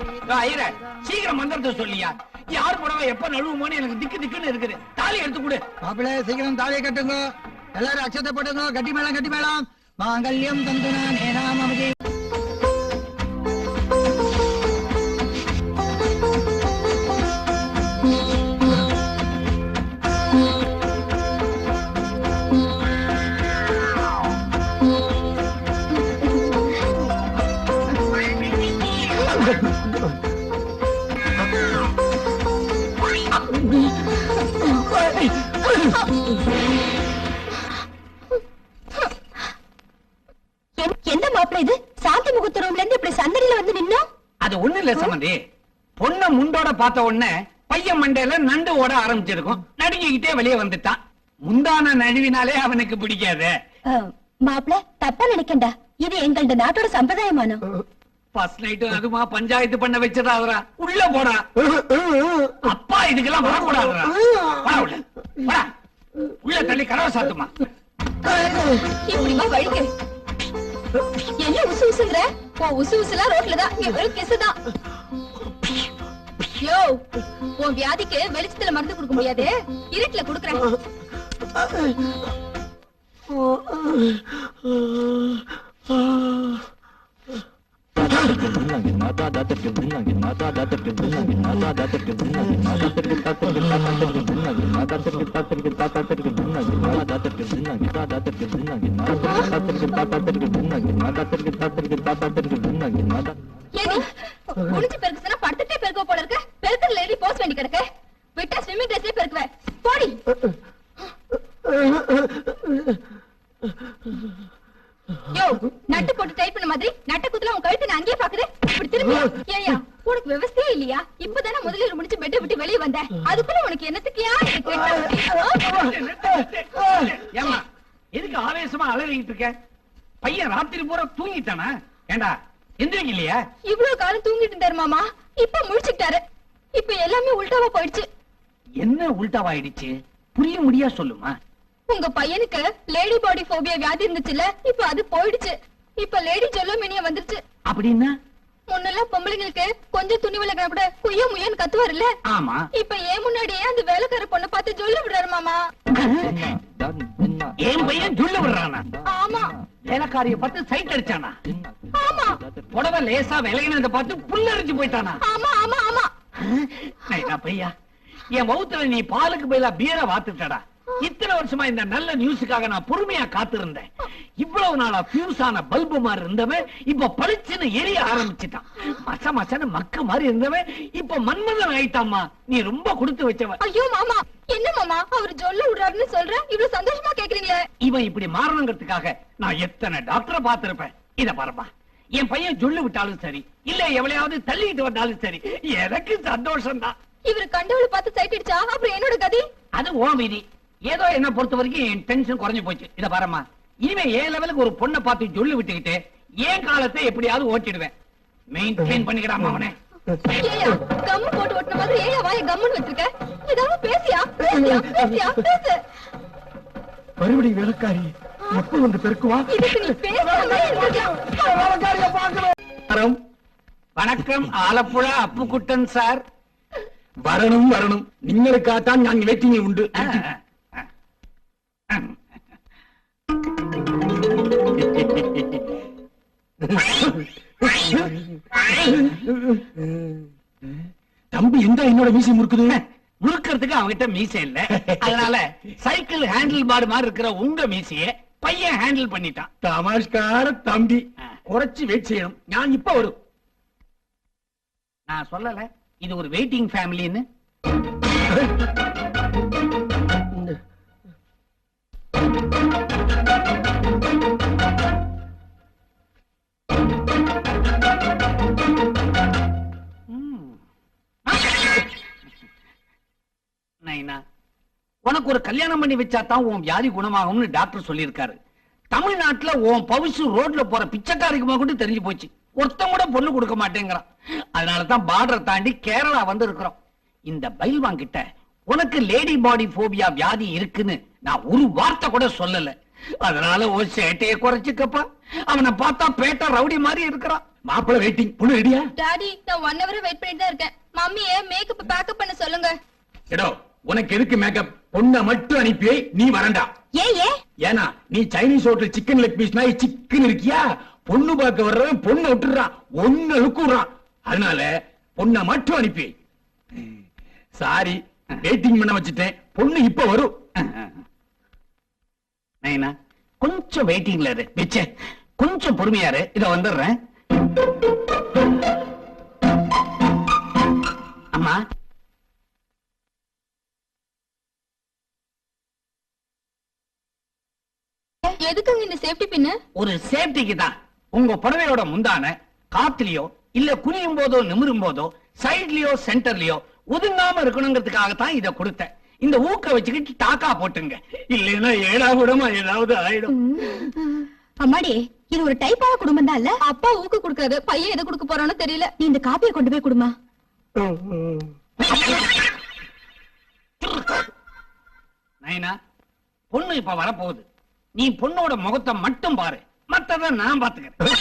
சீக்கிரம் மந்திரத்தை சொல்லியா? யார் புடவை எப்ப நழுவுமோன்னு எனக்கு திக்கு திக்குன்னு இருக்குது. தாலி எடுத்து கொடு. மாப்பிள்ள சீக்கிரம் தாலியை கட்டுங்க. எல்லாரும் அச்சத்தை போட்டுங்க. கட்டி மேளம் கட்டி மேளம். மாங்கல்யம் தந்துனா நேனாம் அமதி. என்ன மாப்பிள்ள இது? சாந்தி முகூர்த்த ரூம்ல இருந்து இப்படி சந்தடியில வந்து நின்னோம். அது ஒண்ணு இல்ல சம்பந்தி, பொண்ண முண்டோட பார்த்த உடனே பையன் மண்டையில நண்டு ஓட ஆரம்பிச்சிருக்கும். நடுங்கிக்கிட்டே வெளியே வந்துட்டான். முந்தான நழுவினாலே அவனுக்கு பிடிக்காது. மாப்பிள்ள தப்பா நினைக்கண்டா, இது எங்களோட நாட்டோட சம்பிரதாயமான. ஃபர்ஸ்ட் நைட் அதுமா பஞ்சாயத்து பண்ண வச்சிடாதரா. உள்ள போடா. அப்பா இதுக்கெல்லாம் வரக்கூடாதுடா. உள்ள தள்ளி கதவை சாத்துமா. இப்படிமா வழிக்கு என்ன உசு உசுங்கிற? உன் உசு உசுலாம் ரோட்ல தான், இங்க வெறும் கிசுதான். யோ, உன் வியாதிக்கு வெளிச்சத்துல மருந்து கொடுக்க முடியாது, இருட்டுல கொடுக்கறேன். குளிச்சு பெருக்குனா படுத்துட்டே பெருக்க போல இருக்க. பெருக்கல எழுதி போஸ்ட் வேண்டி கிடக்க. விட்டா ஸ்விம்மிங் ட்ரெஸ்லயே பெருக்குவேன். போடி. யோ, நட்டு போட்டு டைட் பண்ண மாதிரி நட்ட குத்துல உன் கழுத்து நான் அங்கேயே பாக்குது. இப்படி திரும்பி ஏயா, உனக்கு விவசாயே இல்லையா? இப்பதானே முதல்ல முடிச்சு பெட்டை விட்டு வெளியே வந்த. அதுக்குள்ள உனக்கு என்னத்துக்கியா? ஏமா எதுக்கு ஆவேசமா அலறிக்கிட்டு இருக்க? பையன் ராத்திரி பூரா தூங்கிட்டானா? ஏண்டா எந்திரிக்க இல்லையா? இவ்வளவு காலம் தூங்கிட்டு இருந்தாரு மாமா, இப்ப முழிச்சுட்டாரு. இப்ப எல்லாமே உல்டாவா போயிடுச்சு. என்ன உல்டாவாயிடுச்சு? புரிய முடியா சொல்லுமா? உங்க பையனுக்கு லேடி பாடி போபியா வியாதி இருந்துச்சுல, இப்ப அது போயிடுச்சு. இப்ப லேடி ஜொல்லோமேனியா வந்துருச்சு. அப்படின்னா முன்னெல்லாம் பொம்பளைங்களுக்கு கொஞ்சம் துணி விலகினா கூட குய்யோ முயன்னு கத்துவாருல்ல. ஆமா. இப்ப ஏன் முன்னாடியே அந்த வேலைக்கார பொண்ணை பார்த்து ஜொல்ல விடுறாரு மாமா. என் பையன் ஜொல்ல விடுறானா? ஆமா. வேலைக்காரிய பார்த்து சைட் அடிச்சானா? ஆமா. புடவை லேசா விலகினதை பார்த்து புல்லரிச்சு போயிட்டானா? ஆமா ஆமா ஆமா. பையா, என் மவுத்துல நீ பாலுக்கு பதிலா பீரை வாத்துட்டடா. இத்தனை வருஷமா இந்த நல்ல நியூஸுக்காக நான் பொறுமையா காத்திருந்தேன். இவ்வளவு நாளா பியூஸ் ஆன பல்பு மாதிரி இருந்தவன் இப்ப பளிச்சுன்னு எரிய ஆரம்பிச்சுட்டான். மச மசன்னு மக்க மாதிரி இருந்தவன் இப்ப மன்மதன் ஆயிட்டாமா. நீ ரொம்ப கொடுத்து வச்சவன். ஐயோ மாமா, என்ன மாமா அவர் ஜொல்ல விடுறாருன்னு சொல்ற, இவ்வளவு சந்தோஷமா கேக்குறீங்களே? இவன் இப்படி மாறணுங்கிறதுக்காக நான் எத்தனை டாக்டரை பார்த்திருப்பேன். இத பாருப்பா, என் பையன் ஜொல்லு விட்டாலும் சரி, இல்ல எவளையாவது தள்ளிட்டு வந்தாலும் சரி, எனக்கு சந்தோஷம் தான். இவர் கண்டவளை பார்த்து சைட் அடிச்சா அப்புறம் என்னோட கதி? அது ஓ விதி. ஏதோ என்ன பொறுத்த வரைக்கும் என் டென்ஷன் குறைஞ்சு போச்சு. இத பாருமா, இனிமே ஏன் லெவலுக்கு ஒரு பொண்ணை பார்த்து ஜொல்லு விட்டுக்கிட்டு ஏன் காலத்தை எப்படியாவது ஓட்டிடுவேன். மெயின்டைன் பண்ணிக்கிடாம அவனே. ஏயா, கம்மு போட்டு ஓட்டுன மாதிரி ஏயா வாயை கம்முன்னு வச்சிருக்க? ஏதாவது பேசியா பேசியா பேசியா பேசு. மறுபடியும் வேலைக்காரி எப்ப வந்து பெருக்குவா? இதுக்கு நீ பேசாமலே இருந்திருக்கலாம். வணக்கம், ஆலப்புழா அப்புக்குட்டன் சார். வரணும் வரணும், நீங்களுக்காகத்தான் நான் வெயிட்டிங் உண்டு. தம்பி எந்த என்னோட மீசை முறுக்குது? முறுக்கிறதுக்கு அவங்கிட்ட மீசை இல்ல, அதனால சைக்கிள் ஹேண்டில் பார் மாதிரி இருக்கிற உங்க மீசைய பையன் ஹேண்டில் பண்ணிட்டான். தமாஷ்கார தம்பி, குறைச்சு வெயிட் செய்யணும். நான் இப்ப வரும். நான் சொல்லல இது ஒரு வெயிட்டிங் ஃபேமிலின்னு. உனக்கு ஒரு கல்யாணம் பண்ணி வச்சாதான் உன் வியாதி குணமாகும்னு டாக்டர் சொல்லியிருக்காரு. தமிழ்நாட்டுல உன் பவுசு ரோட்ல போற பிச்சைக்காரிக்குமா கூட தெரிஞ்சு போச்சு. ஒருத்தன் கூட பொண்ணு கொடுக்க மாட்டேங்கிறான். அதனாலதான் பார்டர் தாண்டி கேரளா வந்து இருக்கிறோம். இந்த பைல்வான் கிட்ட உனக்கு லேடி பாடி போபியா வியாதி இருக்குன்னு நான் ஒரு வார்த்தை கூட சொல்லல. அதனால ஒரு சேட்டையை குறைச்சுக்கப்பா. அவனை பார்த்தா பேட்டா ரவுடி மாதிரி இருக்கிறான். மாப்பிள வெயிட்டிங். பொண்ணு ரெடியா? டாடி, நான் 1 hour வெயிட் பண்ணிட்டு தான் இருக்கேன். மம்மியே மேக்கப் பேக்கப் பண்ண சொல்லுங்க. எடோ, உனக்கு எதுக்கு மேக்கப்? பொண்ணை மட்டும் அனுப்பி நீ வரண்டா. ஏன்னா நீ Chinese hotel chicken leg piece நாய் சிக்கன் இருக்கியா? பொண்ணு பார்க்க வர்றவன் பொண்ணை விட்டுறான், ஒன்னு லுக்குறான். அதனால பொண்ணை மட்டும் அனுப்பி. சாரி, வெயிட்டிங் பண்ண வச்சுட்டேன். பொண்ணு இப்ப வரும். நைனா, கொஞ்சம் வெயிட்டிங்ல இரு. பிச்சை, கொஞ்சம் பொறுமையாரு. இத வந்துடுறேன். அம்மா, எதுக்குங்க இந்த சேஃப்டி பின்னு? ஒரு சேஃப்டிக்கு தான். உங்க புடவையோட முந்தான காத்துலயோ இல்ல குனியும் போதோ நிமிரும் போதோ சைட்லயோ சென்டர்லயோ ஒதுங்காம இருக்கணுங்கிறதுக்காகத்தான் இத கொடுத்தேன். இந்த ஊக்க வச்சுக்கிட்டு டாக்கா போட்டுங்க, இல்லைன்னா ஏடா கூடமா ஏதாவது ஆயிடும். அம்மாடி, இது ஒரு டைப்பான குடும்பம் தான் இல்ல? அப்பா ஊக்கு கொடுக்கறது, பையன் எதை கொடுக்க போறானோ தெரியல. நீ இந்த காப்பியை கொண்டு போய் கொடுமா. நைனா, பொண்ணு இப்ப வரப்போகுது. நீ பொண்ணோட முகத்தை மட்டும் பாரு, மத்தத நான் பாத்துக்கிறேன்.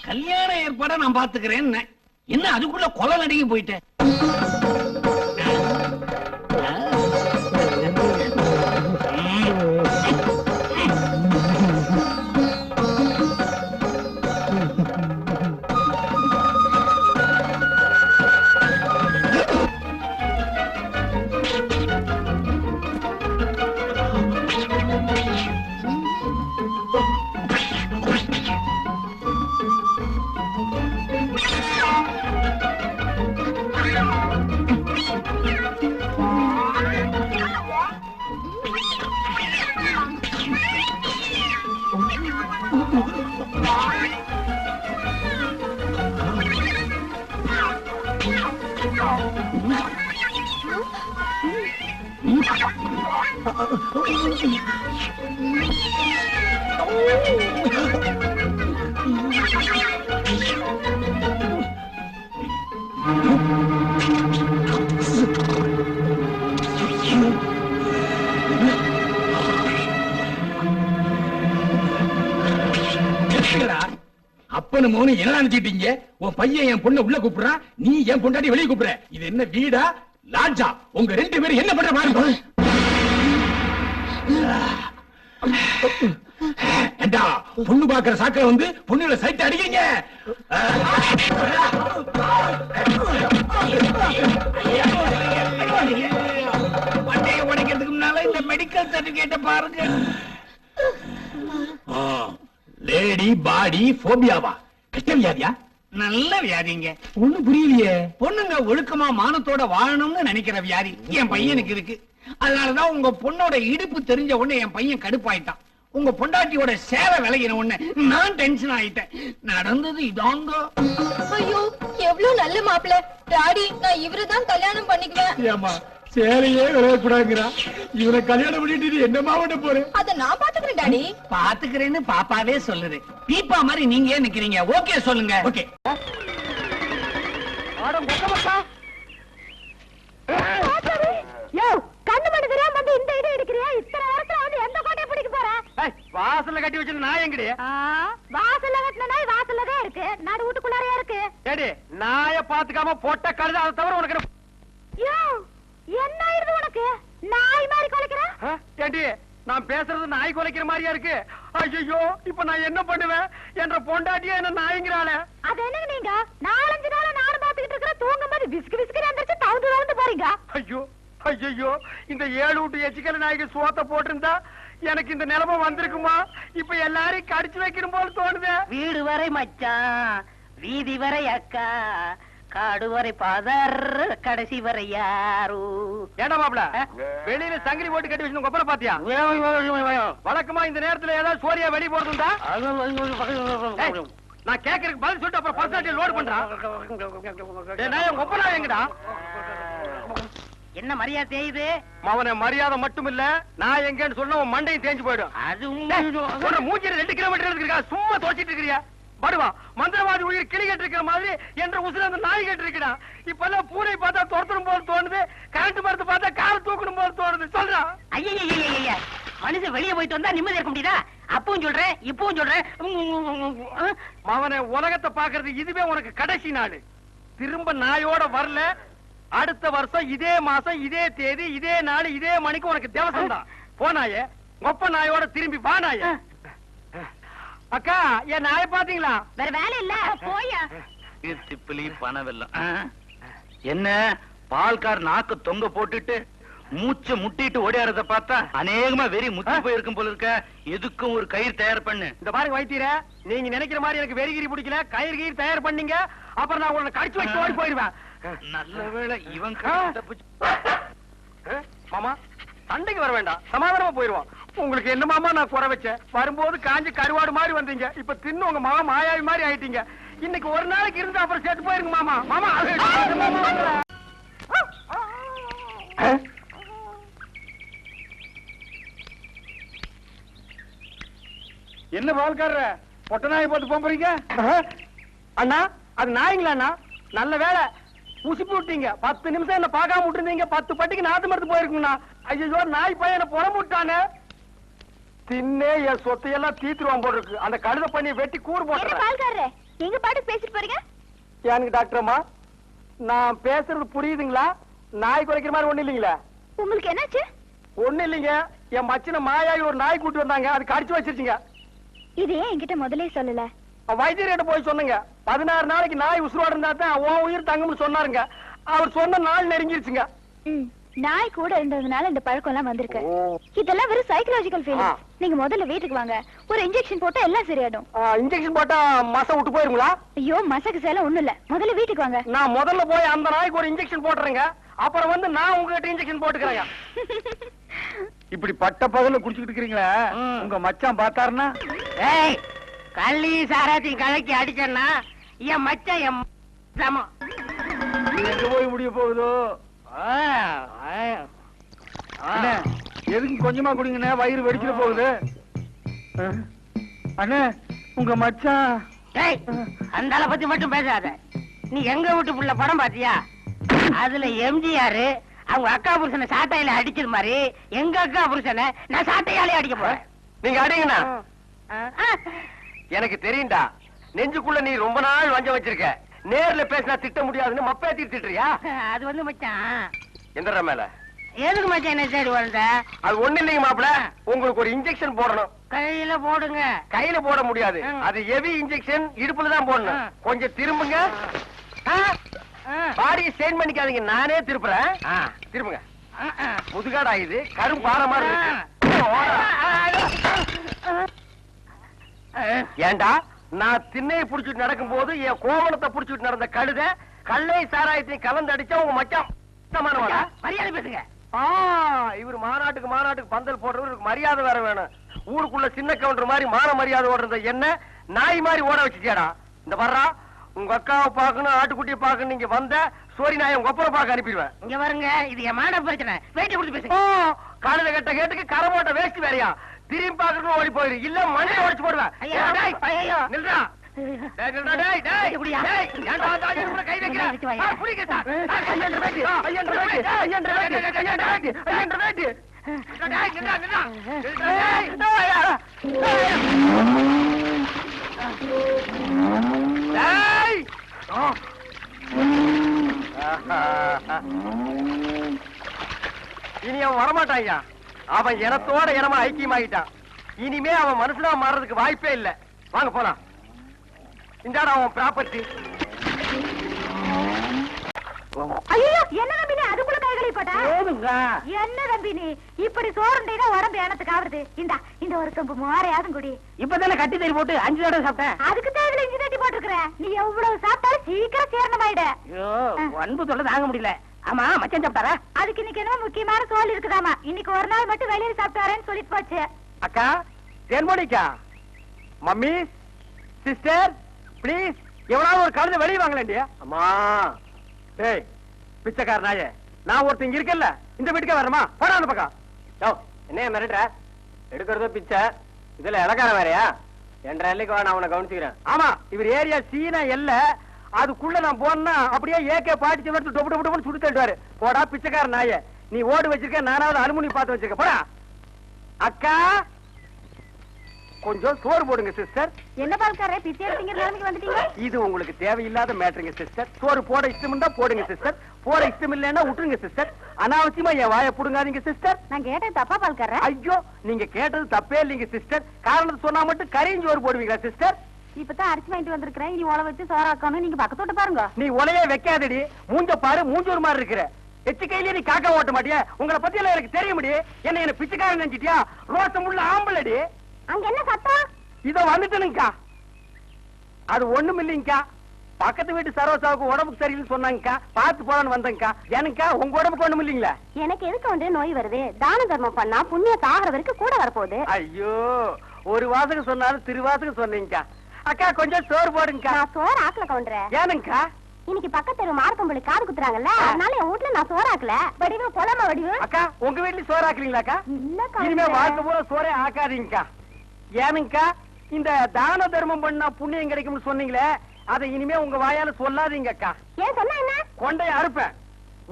கல்யாண ஏற்பாட நான் பாத்துக்கிறேன். என்ன அதுக்குள்ள கொலை நடுங்கி போயிட்டேன். அப்பனு மோனு என்ன நினைச்சிட்டீங்க? உன் பையன் என் பொண்ணை உள்ள கூப்பிடுறான், நீ என் பொண்டாட்டி வெளியே கூப்பிடுற. இது என்ன வீடா லாட்ஜா? உங்க 2 பேரும் என்ன பண்ற பாருங்க. ஏண்டா பொண்ணு பாக்குற சாக்கில வந்து பொண்ணுல சைட் அடிக்கிறீங்க? மண்டையை உடைக்கிறதுக்கு முன்னால இந்த மெடிக்கல் சர்டிபிகேட்ட பாருங்க. லேடி பாடி போபியாவா? கஷ்ட வியாதியா? நல்ல வியாதிங்க. ஒண்ணு புரியலையே. பொண்ணுங்க ஒழுக்கமா மானத்தோட வாழணும்னு நினைக்கிற வியாதி என் பையனுக்கு இருக்கு. அதனாலதான் உங்க பொண்ணோட இடுப்பு தெரிஞ்ச உடனே என் பையன் கடுப்பாயிட்டான். உங்க பொண்டாட்டியோட சேலை விலகின உடனே நான் டென்ஷன் ஆயிட்டேன். நடந்தது இதாங்க. ஐயோ எவ்வளவு நல்ல மாப்பிள்ள. டாடி நான் இவரைதான் கல்யாணம் பண்ணிக்குவேன். ஏமா சேலையே விலகக்கூடாதுங்கிறா. இவனை கல்யாணம் பண்ணிட்டு என்னமா பண்ண போறேன்? அத நான் பாத்துக்கிறேன் டாடி. பாத்துக்கிறேன்னு பாப்பாவே சொல்லுது. பீப்பா மாதிரி நீங்க ஏன் நிக்கிறீங்க? ஓகே சொல்லுங்க. ஓகே. கண்ணு மணி தெரியாம வந்து இந்த இடம் எடுக்கிறியா? இத்தனை வருஷம் வந்து எந்த கோட்டையை பிடிக்க போற? வாசல்ல கட்டி வச்சிருந்த நாய் எங்கடி? வாசல்ல கட்டின நாய் வாசல்ல தான் இருக்கு. நடு வீட்டுக்குள்ளாரே இருக்கு. ஏடி நாய பாத்துக்காம போட்ட கழுத அதை தவிர உனக்கு என்ன ஆயிருது உனக்கு? நாய் மாதிரி குலைக்கிற? ஏடி நான் பேசுறது நாய் குலைக்கிற மாதிரியா இருக்கு? ஐயோ இப்ப நான் என்ன பண்ணுவேன்? என்ற பொண்டாட்டியா என்ன நாய்ங்கிறாளே. அது என்னங்க நீங்க 4-5 நாளா நானும் பாத்துக்கிட்டு இருக்கிற தூங்கும் போது விஸ்கு விஸ்கு எந்திரிச்சு தவுந்து போறீங்க. ஐயோ ஐயோ இந்த 7 வீட்டு எச்சிக்கல நாய்க்கு சோத்த போட்டிருந்தா எனக்கு இந்த நிலைமை வந்திருக்குமா? இப்ப எல்லாரையும் கடிச்சு வைக்கணும் போல தோணுது. வீடு வரை மச்சான், வீதி வரை அக்கா, காடு வரை பாதர், கடைசி வரை யாரு. ஏடா மாப்ள வெளியில சங்கிலி போட்டு கட்டி வச்சு கொப்பரை பாத்தியா? வழக்கமா இந்த நேரத்துல ஏதாவது சோரியா வெளிய போறதுண்டா? நான் கேக்குறதுக்கு பதில் சொல்லிட்டு அப்புறம் பர்சனாலிட்டி லோட் பண்றான். நான் கொப்பரா எங்கடா? என்ன மரியாதை செய்யுது? அவனை மரியாதை மட்டும் இல்ல, நான் எங்கன்னு சொன்ன உன் மண்டையும் தேஞ்சு போயிடும். அது மூஞ்சில 2 கிலோமீட்டர் இருக்கா? சும்மா தோச்சிட்டு இருக்கிறியா? படுவா மந்திரவாதி உயிர் கிளி கேட்டு இருக்கிற மாதிரி என்ற உசுர அந்த நாய் கேட்டு இருக்கிறா. இப்ப எல்லாம் பூனை பார்த்தா துரத்தணும் போல தோணுது, கரண்ட் மரத்தை பார்த்தா கார தூக்கணும் போல தோணுது. சொல்றான். ஐயா மனுஷன் வெளியே போயிட்டு வந்தா நிம்மதி இருக்க முடியுதா? அப்பவும் சொல்றேன் இப்பவும் சொல்றேன். அவனை உலகத்தை பாக்குறது இதுவே உனக்கு கடைசி நாள். திரும்ப நாயோட வரல, அடுத்த வருஷம் இதே மாசம் இதே தேதி இதே நாள் இதே மணிக்கு உனக்கு தேவசம் தான். போனாயே ஒப்ப நாயோட திரும்பி வா நாய. அக்கா என் நாய பாத்தீங்களா? வேற வேலை இல்ல போயா. திப்பிலி பணவெல்லாம் என்ன பால்கார் நாக்கு தொங்க போட்டுட்டு மூச்ச முட்டிட்டு ஓடியாரத பார்த்தா அநேகமா வெறி முத்தி போயிருக்கும் போல இருக்க. எதுக்கும் ஒரு கயிறு தயார் பண்ணு. இந்த பாருங்க வைத்தீர, நீங்க நினைக்கிற மாதிரி எனக்கு வெறிகிரி பிடிக்கல. கயிறு கயிறு தயார் பண்ணீங்க, அப்புறம் நான் உங்களை கடிச்சு வச்சு ஓடி போயிருவேன். நல்ல வேளை இவன் மாமா சண்டைக்கு வர வேண்டாம், சமாதானமா போயிருவோம். உங்களுக்கு என்ன மாமா நான் குறை வச்சேன்? வரும்போது காஞ்சி கருவாடு மாதிரி வந்தீங்க, இப்ப தின்னு உங்க மாமா மாயாவி மாதிரி ஆயிட்டீங்க. இன்னைக்கு ஒரு நாளைக்கு இருந்து அப்புறம் சேர்த்து போயிருங்க மாமா. மாமா என்ன பால்காரர பொட்ட நாயை போட்டு போறீங்க? அண்ணா அது நாய்ங்களா அண்ணா? நல்ல வேலை உசுப்பி விட்டீங்க. 10 நிமிஷம் என்ன பார்க்காம விட்டுருந்தீங்க, 10 பட்டிக்கு நாத்து மரத்து போயிருக்குங்கண்ணா. ஐயோ நாய் பையனை புறம்பு விட்டானே. தின்னே என் சொத்தையெல்லாம் தீத்துருவான் போல இருக்கு. அந்த கழுத பண்ணி வெட்டி கூறு போட்டுறேன். பால்காரரே, எங்க பாட்டுக்கு பேசிட்டு போறீங்க? எனக்கு டாக்டர் அம்மா, நான் பேசுறது புரியுதுங்களா? நாய் குறைக்கிற மாதிரி ஒண்ணு இல்லைங்களா? உங்களுக்கு என்னாச்சு? ஒண்ணு இல்லைங்க, என் மச்சின மாயாகி ஒரு நாய் கூட்டு வந்தாங்க, அது கடிச்சு வச்சிருச்சுங்க. இது ஏன் என்கிட்ட முதல்ல சொல்லல? வைத்தியர்கிட்ட போய் சொன்னங்க. 16 நாளைக்கு நாய் உசுரோட இருந்தா தான் உன் உயிர் தங்கும்னு சொன்னாருங்க. அவர் சொன்ன நாள் நெருங்கிருச்சுங்க. நாய் கூட இருந்ததுனால இந்த பழக்கம் எல்லாம் வந்திருக்கு. இதெல்லாம் வெறும் சைக்கலாஜிக்கல் ஃபீலிங். நீங்க முதல்ல வீட்டுக்கு வாங்க, ஒரு இன்ஜெக்ஷன் போட்டா எல்லாம் சரியாடும். இன்ஜெக்ஷன் போட்டா மச விட்டு போயிருங்களா? ஐயோ, மசக்கு சேல ஒண்ணும் இல்ல. முதல்ல வீட்டுக்கு வாங்க. நான் முதல்ல போய் அந்த நாய்க்கு ஒரு இன்ஜெக்ஷன் போட்டுறேங்க. அப்புறம் வந்து நான் உங்ககிட்ட இன்ஜெக்ஷன் போட்டுக்கிறேங்க. இப்படி பட்ட பகல்ல குடிச்சுக்கிட்டு இருக்கீங்களா? உங்க மச்சான் பார்த்தாருன்னா, ஏய், கள்ளி சாராத்தையும் கலக்கி அடிச்சேன்னா என் மச்சான் என் சமம். எங்க போய் முடிய போகுதோ? அண்ணே, எதுக்கு கொஞ்சமா குடிங்கண்ணே, வயிறு வெடிச்சிட போகுது. அண்ணே, உங்க மச்சான். ஏய், அந்த ஆளை பத்தி மட்டும் பேசாத. நீ எங்க வீட்டு புள்ள படம் பாத்தியா? அதுல எம்ஜிஆர் அவங்க அக்கா புருஷனை சாட்டையில அடிச்சது மாதிரி எங்க அக்கா புருஷனை நான் சாட்டையாலே அடிக்க போறேன். நீங்க அடிங்கண்ணா. எனக்கு தெரியும்டா, நெஞ்சுக்குள்ள நீ ரொம்ப நாள் வஞ்சம் வச்சிருக்க. நேர்ல பேசினா திட்ட முடியாதுன்னு மப்பேத்தி திட்டுறியா? அது வந்து மச்சான். எந்த மேல எதுக்கு மச்சான் என்ன சரி வந்த? அது ஒண்ணு இல்லைங்க மாப்பிள, உங்களுக்கு ஒரு இன்ஜெக்ஷன் போடணும். கையில போடுங்க. கையில போட முடியாது, அது ஹெவி இன்ஜெக்ஷன், இடுப்புல தான் போடணும். கொஞ்சம் திரும்புங்க. பாடியை ஸ்ட்ரெயின் பண்ணிக்காதீங்க, நானே திருப்புறேன். திரும்புங்க. முதுகாடா இது, கரும் பாறை மாதிரி இருக்கு. ஏண்டா, நான் திண்ணையை புடிச்சிட்டு நடக்கும் போது என் கோவணத்தை புடிச்சிட்டு நடந்த கழுத கல்லை சாராயத்தை கலந்து அடிச்சா உங்க மச்சான் மரியாதை பேசுங்க. இவர் மாநாட்டுக்கு பந்தல் போடுறவருக்கு மரியாதை வேற வேணும். ஊருக்குள்ள சின்ன கவுண்டர் மாதிரி மான மரியாதை ஓடுறத என்ன நாய் மாதிரி ஓட வச்சுட்டியாடா? இந்த வர்றா, உங்க அக்காவை பாக்கணும், ஆட்டுக்குட்டியை பாக்கணும். நீங்க வந்த சோரி நாயை உங்க அப்புறம் பாக்க அனுப்பிடுவேன். இங்க வருங்க, இது என் மான பிரச்சனை. வேட்டி கொடுத்து பேசுங்க. காலையில கட்ட கேட்டுக்கு கரமோட்ட வேஸ்ட் வேறையா? திரும்பி பாக்கணும், ஓடி போயிரு, இல்ல மண்ணை உடைச்சு போடுவேன். நில்றா. இனி அவன் வரமாட்டான். அவன் இனத்தோட இனமா ஐக்கியமாயிட்டான். இனிமே அவன் மனுஷனா மாறதுக்கு வாய்ப்பே இல்ல. வாங்க போலாம். இந்தாடா அவன் ப்ராப்பர்ட்டி. ஐயோ, என்ன நம்பி நீ அதுக்குள்ள கைகளை போட்டா? என்ன நம்பி நீ இப்படி சோறுண்டா உடம்பு எனத்துக்கு ஆகுது? இந்த ஒரு கம்பு மோரையாதும் குடி. இப்பதானே கட்டி தறி போட்டு 5 தடவை சாப்பிட்டேன். அதுக்கு தேவையில்ல இஞ்சி தட்டி போட்டுருக்க. நீ எவ்வளவு சாப்பிட்டாலும் சீக்கிரம் சேரணமாயிட. அன்பு சொல்ல தாங்க முடியல. ஆமா, மச்சான் சாப்பிட்டாரா? அதுக்கு இன்னைக்கு என்ன முக்கியமான சோல் இருக்குதாமா. இன்னைக்கு ஒரு நாள் மட்டும் வெளியில சாப்பிட்டாரேன்னு சொல்லிட்டு போச்சு. அக்கா, தேன்மோனிக்கா, மம்மி, சிஸ்டர், பிளீஸ் எவனாவது ஒரு கலந்து வெளியே வாங்கலேண்டியா? அம்மா, டேய் பிச்சைக்கார நாயே, நான் ஒருத்தன் இங்க இருக்கல, இந்த வீட்டுக்கே வரமா? போடா அந்த பக்கம். என்ன மிரட்டுற? எடுக்கிறதோ பிச்சை, இதுல இலக்கார வேறையா? என்ற எல்லைக்கு நான் அவனை கவனிச்சுக்கிறேன். ஆமா, இவர் ஏரியா சீனா எல்ல, அதுக்குள்ள நான் போனா அப்படியே ஏகே பாட்டி எடுத்து டொப்பு டொப்பு டொப்புன்னு சுட்டு தள்ளுவாரு. போடா பிச்சைக்கார நாயே, நீ ஓடு வச்சிருக்க, நானாவது அலுமினி பார்த்து வச்சிருக்க. போடா. அக்கா, கொஞ்சம் சோறு போடுங்க சிஸ்டர். என்ன பால்காரே, பிச்சை எடுத்தீங்க நிலைமைக்கு வந்துட்டீங்க? இது உங்களுக்கு தேவையில்லாத மேட்டருங்க சிஸ்டர். சோறு போட இஷ்டம் தான் போடுங்க சிஸ்டர், போட இஷ்டம் இல்லைன்னா விட்டுருங்க சிஸ்டர். அனாவசியமா என் வாயை புடுங்காதீங்க சிஸ்டர். நான் கேட்டது தப்பா பால்காரே? ஐயோ, நீங்க கேட்டது தப்பே இல்லைங்க சிஸ்டர். காரணத்தை சொன்னா மட்டும் கரையும் சோறு போடுவீங்களா சிஸ்டர்? இப்பதான் அரிசி வாங்கிட்டு வந்திருக்கிறேன், இனி உழ வச்சு சோறாக்கணும். நீங்க பக்கத்தோட்ட பாருங்க. நீ உலையே வைக்காதடி, மூஞ்ச பாரு, மூஞ்சூர் மாதிரி இருக்கிற. எச்சு கையிலேயே நீ காக்கா ஓட்ட மாட்டியா? உங்களை பத்தி எல்லாம் எனக்கு தெரிய முடியும். என்ன பிச்சைக்காரன் நினைச்சிட்டியா? ரோசம் உள்ள ஆம்பளடி. அங்க என்ன சத்தம்? இதோ வந்துட்டனுங்கக்கா. அது ஒண்ணும் இல்லைங்கக்கா, பக்கத்து வீட்டு சரோசாவுக்கு உடம்புக்கு சரியில்லைன்னு சொன்னாங்கக்கா, பார்த்து போலான்னு வந்தேங்கக்கா. எனக்கா உங்க உடம்புக்கு ஒண்ணும் இல்லைங்களா? எனக்கு எதுக்கு வந்து நோய் வருது? தான தர்மம் பண்ணா புண்ணியத்தை ஆகிற வரைக்கும் கூட வரப்போகுது. ஐயோ, ஒரு வாசகம் சொன்னாலும் திருவாசகம் சொன்னீங்கக்கா. அக்கா கொஞ்சம் சோறு போடுங்கக்கா. நான் சோறு ஆக்கல கவுண்டரேன். ஏனுங்கக்கா? இன்னைக்கு பக்கத்து மார்க்கம்பள்ளி காது குத்துறாங்கல்ல, அதனால என் வீட்டுல நான் சோறாக்கல. வடிவு பொலம வடிவு. அக்கா, உங்க வீட்டுல சோறு ஆக்கலீங்களாக்கா? இனிமே வாழ்க்கை பூரா சோறே ஆக்காதீங்கக்கா. ஏனுங்கக்கா, இந்த தான தர்மம் பண்ணா புண்ணியம் கிடைக்கும்னு சொன்னீங்களே, அதை இனிமே உங்க வாயால சொல்லாதீங்கக்கா. ஏன் சொன்னா என்ன? கொண்டைய அறுப்பேன்.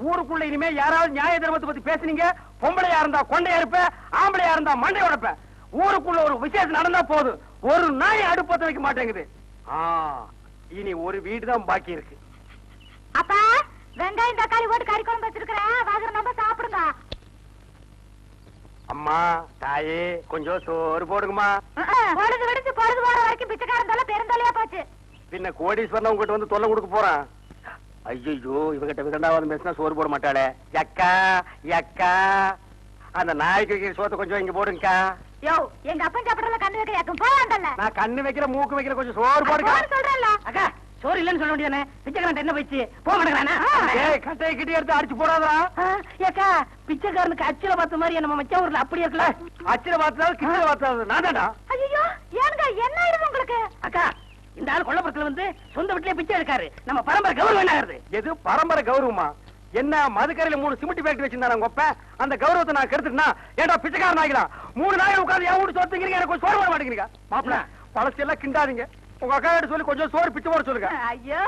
ஊருக்குள்ள இனிமே யாராவது நியாய தர்மத்தை பத்தி பேசுனீங்க, பொம்பளையா இருந்தா கொண்டைய அறுப்பேன், ஆம்பளையா இருந்தா மண்டை உடைப்பேன். ஊருக்குள்ள ஒரு விசேஷம் நடந்தா போதும், ஒரு நாய் அடுப்பத்த வைக்க மாட்டேங்குது. இனி ஒரு வீடு தான் பாக்கி இருக்கு. அப்பா வெங்காயம் தக்காளி போட்டு கறி குழம்பு வச்சிருக்கிறேன், வாங்குற நம்ம சாப்பிடுங்க. அம்மா தாயே கொஞ்சம் சோறு போடுங்கம்மா. பொழுது விடுச்சு பொழுது போற வரைக்கும் பிச்சைக்காரன் தொல்லை பெருந்தொல்லையா போச்சு. பின்ன கோடீஸ்வரன் உங்ககிட்ட வந்து தொல்லை கொடுக்க போறான். ஐயோ இவங்கிட்ட விதண்டாவது பேசினா சோறு போட மாட்டாளே. அக்கா அக்கா அந்த நாய்க்கு வைக்கிற சோத்தை கொஞ்சம் இங்க போடுங்கக்கா. யோ எங்க அப்பன் சாப்பிடறதுல கண்ணு வைக்க யாக்கும் போவாண்டல்ல. நான் கண்ணு வைக்கிற மூக்கு வைக்கிற கொஞ்சம் சோறு போடுங்க சொல்றேன்ல. அக்கா சோறு இல்லன்னு சொல்ல முடியானே, பிச்சைக்காரன் என்ன போயிடுச்சு போக மாட்டேங்கிறானா? கட்டையை கிட்டே எடுத்து அடிச்சு போடாதா. ஏக்கா பிச்சைக்காரனுக்கு அச்சில பார்த்த மாதிரி நம்ம மச்ச ஊர்ல அப்படி இருக்கல. அச்சில பார்த்தாலும் கிட்ட பார்த்தாலும் நான் தான்டா. ஐயோ ஏங்க என்ன ஆயிடுது உங்களுக்கு? அக்கா இந்த ஆள் கொல்லப்புறத்துல வந்து சொந்த வீட்டுல பிச்சை எடுக்காரு, நம்ம பரம்பரை கௌரவம் என்ன ஆகுது? எது பரம்பரை கௌரவமா? என்ன மதுக்கரையில 3 சிமெண்ட் ஃபேக்டரி வச்சிருந்தாங்க உங்க அப்ப, அந்த கௌரவத்தை நான் கெடுத்துட்டா ஏன்டா பிச்சைக்காரன் ஆகிடா? 3 நாள் உட்கார்ந்து என் வீட்டு சோத்துங்கிறீங்க, எனக்கு சோறு போட மாட்டேங்கிறீங்க. மாப்பிள்ள பழசெல்லாம் கிண்டாதீங்க, உங்க அக்கா கிட்ட சொல்லி கொஞ்சம் சோறு பிச்சை போட சொல்லுங்க. ஐயோ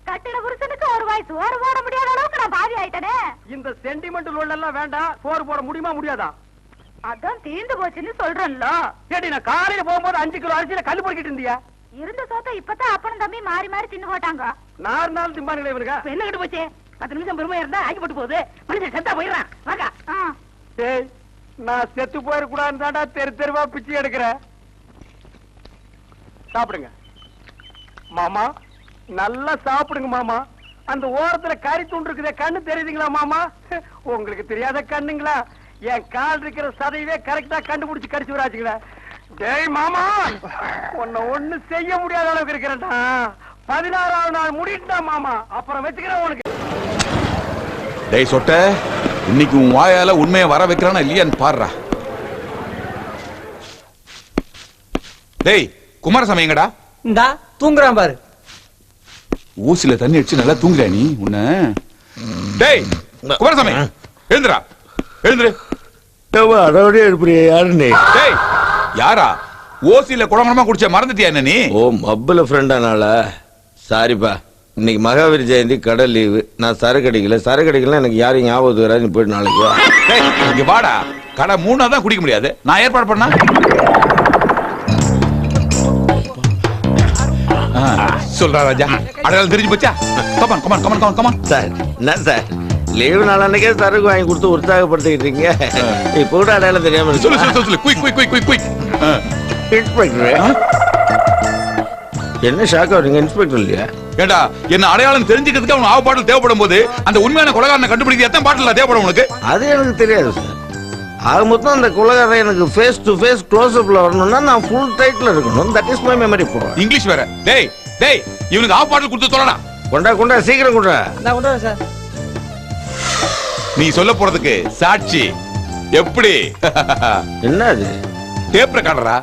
கட்டிட புருஷனுக்கு ஒரு வாய் சோறு போட முடியாத அளவுக்கு நான் பாதி ஆயிட்டனே. இந்த சென்டிமெண்ட் லோன் எல்லாம் வேண்டாம், சோறு போட முடியுமா முடியாதா? அதான் தீந்து போச்சுன்னு சொல்றேன்ல. ஏடி நான் காலையில போகும்போது 5 கிலோ அரிசியில கல்லு பொறுக்கிட்டு இருந்தியா? இருந்த சோத்தை இப்பதான் அப்பனும் தம்பி மாறி மாறி தின்னு போட்டாங்க. 4 நாள் திம்பானுங்களே இவனுங்க. என்ன கிட்ட போச்சு? 10 நிமிஷம் பெருமையா இருந்தா ஆக்கி போட்டு போகுது, மனுஷன் செத்தா போயிடுறான். வாக்கா டேய் நான் செத்து போயிடக்கூடாதுன்னு தாண்டா தெரு தெருவா பிச்சை எடுக்கிறேன். சாப்பிடுங்க மாமா, நல்லா சாப்பிடுங்க மாமா. அந்த ஓரத்துல கறி துண்டு இருக்குதே, கண்ணு தெரியுதுங்களா மாமா? உங்களுக்கு தெரியாத கண்ணுங்களா? என் கால் இருக்கிற சதையவே கரெக்டா கண்டுபிடிச்சு கடிச்சு விடாச்சுங்களா? டேய் மாமா உன்னை ஒண்ணு செய்ய முடியாத அளவுக்கு இருக்கிறேன்டா. 16ஆவது நாள் முடிட்டா மாமா, அப்புறம் வச்சுக்கிறேன் உனக்கு. டேய் சொட்ட, இன்னைக்கு உன் வாயால உண்மையை வர வைக்கிறானா இல்லையான்னு பாருடா. டேய் குமாரசாமி எங்கடா? இந்தா தூங்குறான் பாரு. ஊசில தண்ணி அடிச்சு நல்லா தூங்குற நீ உன்ன. டேய் குமாரசாமி எழுந்துடா, எழுந்துரு. அடவடியே எழுப்புறிய யாருன்னு? டேய் யாரா? ஓசில குடமணமா குடிச்ச மறந்துட்டியா என்ன நீ? ஓ மப்புல ஃப்ரெண்டானால. சாரிப்பா, இன்னைக்கு மகாவீர் ஜெயந்தி, கடை லீவு, நான் சரக்கு அடிக்கல எனக்கு யாரும் ஞாபகத்துக்கு வராது. நீ போயிட்டு நாளைக்கு வா. இங்க வாடா, கடை 3 தான் குடிக்க முடியாது, நான் ஏற்பாடு பண்ணா. சொல்றா ராஜா, அடையாளம் தெரிஞ்சு போச்சா? Come on come on come on come on come on. Sir என்ன சார் லீவு நாள் அன்னைக்கே சரக்கு வாங்கி கொடுத்து உற்சாகப்படுத்திக்கிட்டு இருக்கீங்க, இப்போ கூட அடையாளம் தெரியாம இருக்கு. சொல்லு சொல்லு சொல்லு, quick quick quick quick quick. Inspector என்ன ஷாக் ஆகுறீங்க? இன்ஸ்பெக்டர் இல்லையா? ஏண்டா என்ன அடையாளம் தெரிஞ்சுக்கிறதுக்கு அவன் ஆவ பாட்டில் தேவைப்படும் போது அந்த உண்மையான கொலைகாரனை கண்டுபிடிக்க எத்தனை பாட்டில் தேவைப்படும் உனக்கு? அது எனக்கு தெரியாது சார். ஆக மொத்தம் அந்த கொலைகாரன் எனக்கு ஃபேஸ் டு ஃபேஸ் க்ளோஸ் அப்ல வரணும்னா நான் ஃபுல் டைட்ல இருக்கணும். That is my memory power. English வேற. டேய் டேய் இவனுக்கு ஆவ பாட்டில் கொடுத்து தொலைடா. கொண்டா கொண்டா சீக்கிரம் கொண்டா. நான் கொண்டு வரேன் சார். நீ சொல்ல போறதுக்கு சாட்சி எப்படி? என்ன அது? டேப் ரெக்கார்டரா?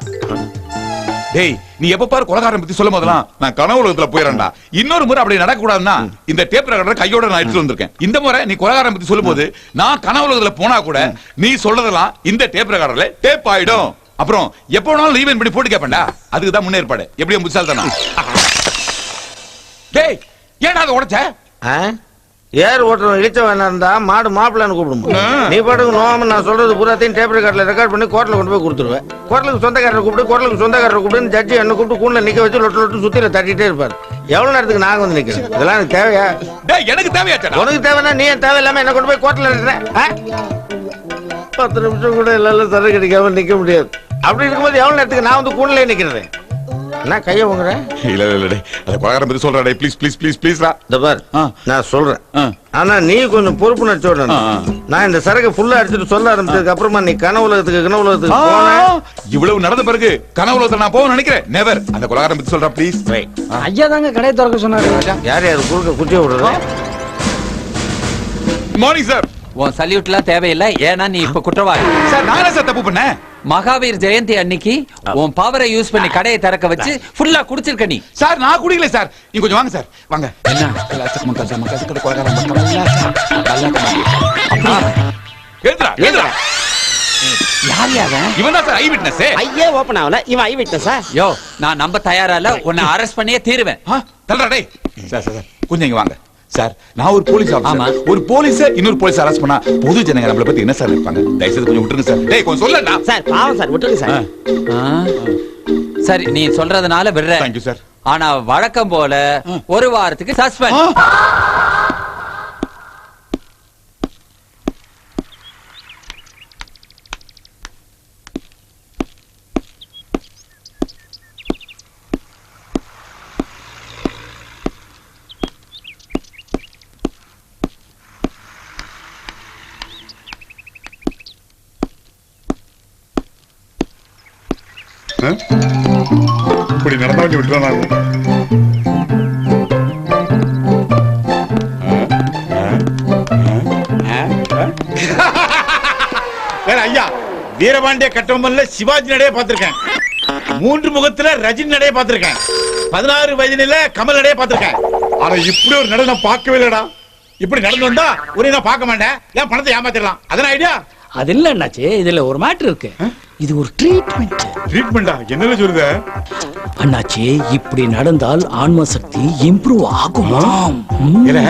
டேய் நீ எப்ப பாரு கொலைகாரன் பத்தி சொல்லும் போதெல்லாம் நான் கனவு உலகத்துல போயிடறேன்டா. இன்னொரு முறை அப்படி நடக்க கூடாதுன்னா இந்த டேப் ரெக்கார்டரை கையோட நான் எடுத்து வந்திருக்கேன். இந்த முறை நீ கொலைகாரன் பத்தி சொல்லும் போது நான் கனவு உலகத்துல போனா கூட நீ சொல்றதெல்லாம் இந்த டேப் ரெக்கார்டர்ல டேப் ஆயிடும். அப்புறம் எப்ப வேணாலும் ஈவென்ட் பண்ணி போட்டு கேப்பேன்டா. அதுக்கு தான் முன்னேற்பாடு. எப்படியும் புத்தால் தானா? டேய் ஏன்டா அதை உடைச்ச? ஏர் ஓட்டுறவன் இழிச்ச வேணா இருந்தா மாடு மாப்பிள்ளைன்னு கூப்பிடுவோம். நீ பாட்டுக்கு நோகாம நான் சொல்றது பூராத்தையும் டேப் ரெக்கார்ட்ல ரெக்கார்ட் பண்ணி கோர்ட்ல கொண்டு போய் கொடுத்துருவேன். கோர்ட்லுக்கு சொந்தக்காரரை கூப்பிட்டு ஜட்ஜி என்ன கூப்பிட்டு கூண்ல நிக்க வச்சு லொட்டு லொட்டு சுத்தில தட்டிட்டே இருப்பாரு. எவ்வளவு நேரத்துக்கு நாங்க வந்து நிக்கிறோம்? இதெல்லாம் எனக்கு தேவையா? டேய் எனக்கு தேவையாச்சா? உனக்கு தேவைன்னா நீ ஏன் தேவையில்லாம என்ன கொண்டு போய் கோர்ட்ல நிறுத்துற? 10 நிமிஷம் கூட இல்ல சரக்கு அடிக்காம நிக்க முடியாது. அப்படி இருக்கும்போது எவ்வளவு நேரத்துக்கு நான் வந்து கூண்ல நிக்கிறேன்? என்ன கைய வாங்குற? இல்ல இல்ல டேய் அத கொலைகாரன் பத்தி சொல்றா. டேய் ப்ளீஸ் ப்ளீஸ் ப்ளீஸ் ப்ளீஸ் ரா. இந்த பார் நான் சொல்றேன், ஆனா நீ கொஞ்சம் பொறுப்பு நச்சோட. நான் இந்த சரக்கு ஃபுல்லா அடிச்சிட்டு சொல்ல ஆரம்பிச்சதுக்கு அப்புறமா நீ கனவு உலகத்துக்கு போன. இவ்வளவு நடந்த பிறகு கனவு உலகத்துல நான் போக நினைக்கிறேன். நெவர். அந்த கொலைகாரன் பத்தி சொல்றா ப்ளீஸ். ஐயா தாங்க கடையை திறக்க சொன்னாரு. யார் யாரு குறுக்க குச்சி விடுறது? Morning sir. உன் சல்யூட்லாம் தேவையில்லை, ஏன்னா நீ இப்ப குற்றவாளி. சார் நான் சார் தப்பு பண்ணேன். மகாவீர் ஜெயந்தி அன்னைக்கு உன் பவரை யூஸ் பண்ணி கடையை திறக்க வச்சு ஃபுல்லா குடிச்சிருக்க நீ. சார் நான் குடிக்கல சார். நீ கொஞ்சம் வாங்க சார், வாங்க. என்ன ஏத்ரா ஏத்ரா யார் யாரு? இவன் தான் சார் ஐ விட்னஸ். ஐயே ஓபன் ஆவல, இவன் ஐ விட்னஸா? யோ நான் நம்ப தயாரா இல்ல, உன்னை அரெஸ்ட் பண்ணியே தீருவேன். தல்றா டேய். சார் சார் கொஞ்சம் இங்க வாங்க. சார் நான் ஒரு போலீஸ் ஆஃபீசர். ஒரு போலீஸ் இன்னொரு போலீஸ் அரெஸ்ட் பண்ணா பொது ஜனங்க நம்மள பத்தி என்ன சார் நினைப்பாங்க? தயவுசெய்து கொஞ்சம் விட்டுருங்க சார். டேய் கொஞ்சம் சொல்லடா. சார் பாவம் சார், விட்டுருங்க சார். சரி நீ சொல்றதுனால விடுறேன். Thank you sir. ஆனா வழக்கம் போல ஒரு வாரத்துக்கு சஸ்பெண்ட். இப்படி நடந்தா வண்டி விட்டுறேன் நான். ஐயா வீரபாண்டிய கட்டபொம்மன்ல சிவாஜி நடைய பார்த்திருக்கேன். 3 முகத்துல ரஜினி நடைய பார்த்திருக்கேன். 16 வயதில கமல் நடைய பார்த்திருக்கேன். ஆனா இப்படி ஒரு நட நான் பார்க்கவே இல்லடா. இப்படி நடந்து வந்தா ஒரு நான் பார்க்க மாட்டேன். ஏன் பணத்தை ஏமாத்திடலாம். அதான் ஐடியா. அது இல்ல அண்ணாச்சி, இதுல ஒரு மேட்டர் இருக்கு. இது ஒரு ட்ரீட்மெண்ட். ட்ரீட்மெண்டா? என்னல சொல்லுத அண்ணாச்சி? இப்படி நடந்தால் ஆன்ம சக்தி இம்ப்ரூவ் ஆகுமா? இல்ல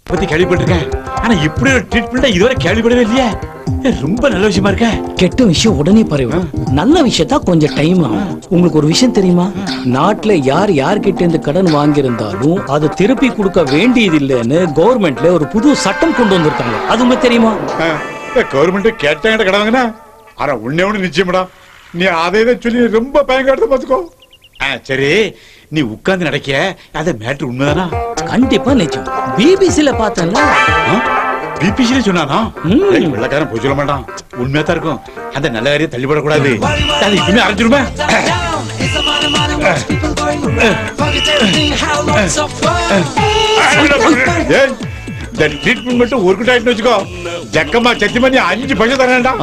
பத்தி கேள்விப்பட்டிருக்கேன். ஆனா இப்படி ஒரு ட்ரீட்மெண்ட் இதுவரை கேள்விப்படவே இல்லையே. ரொம்ப நல்ல விஷயமா இருக்க. கெட்ட விஷயம் உடனே பரவு, நல்ல விஷயத்தா கொஞ்சம் டைம் ஆகும். உங்களுக்கு ஒரு விஷயம் தெரியுமா? நாட்டுல யார்கிட்ட இருந்து கடன் வாங்கியிருந்தாலும் அதை திருப்பி கொடுக்க வேண்டியது இல்லைன்னு கவர்மெண்ட்ல ஒரு புது சட்டம் கொண்டு வந்திருக்காங்க. அது உங்களுக்கு தெரியுமா? கவர்மெண்ட் கேட்டாங்க கடன் வாங்கினா. ஆனா உன்னே ஒண்ணு நிச்சயம்டா, நீ அதை சொல்லி ரொம்ப பயங்கரத்தை பாத்துக்கோ. சரி நீ உட்கார்ந்து நடக்க அத மேட்டர் உண்மைதானா? கண்டிப்பா நிச்சயம். பிபிசில பார்த்தல. பிபிசில சொன்னானா? வெள்ளக்காரன் போய் சொல்ல மாட்டான். உண்மையா தான் இருக்கும். அந்த நல்ல காரியம் தள்ளிப்படக்கூடாது. அது இப்பவுமே அரைஞ்சிருமே. இந்த ட்ரீட்மெண்ட் மட்டும் ஒரு கிட்ட ஆயிட்டு வச்சுக்கோ. ஜக்கமா சத்தியமா நீ 5 பைசா தரேன்டா.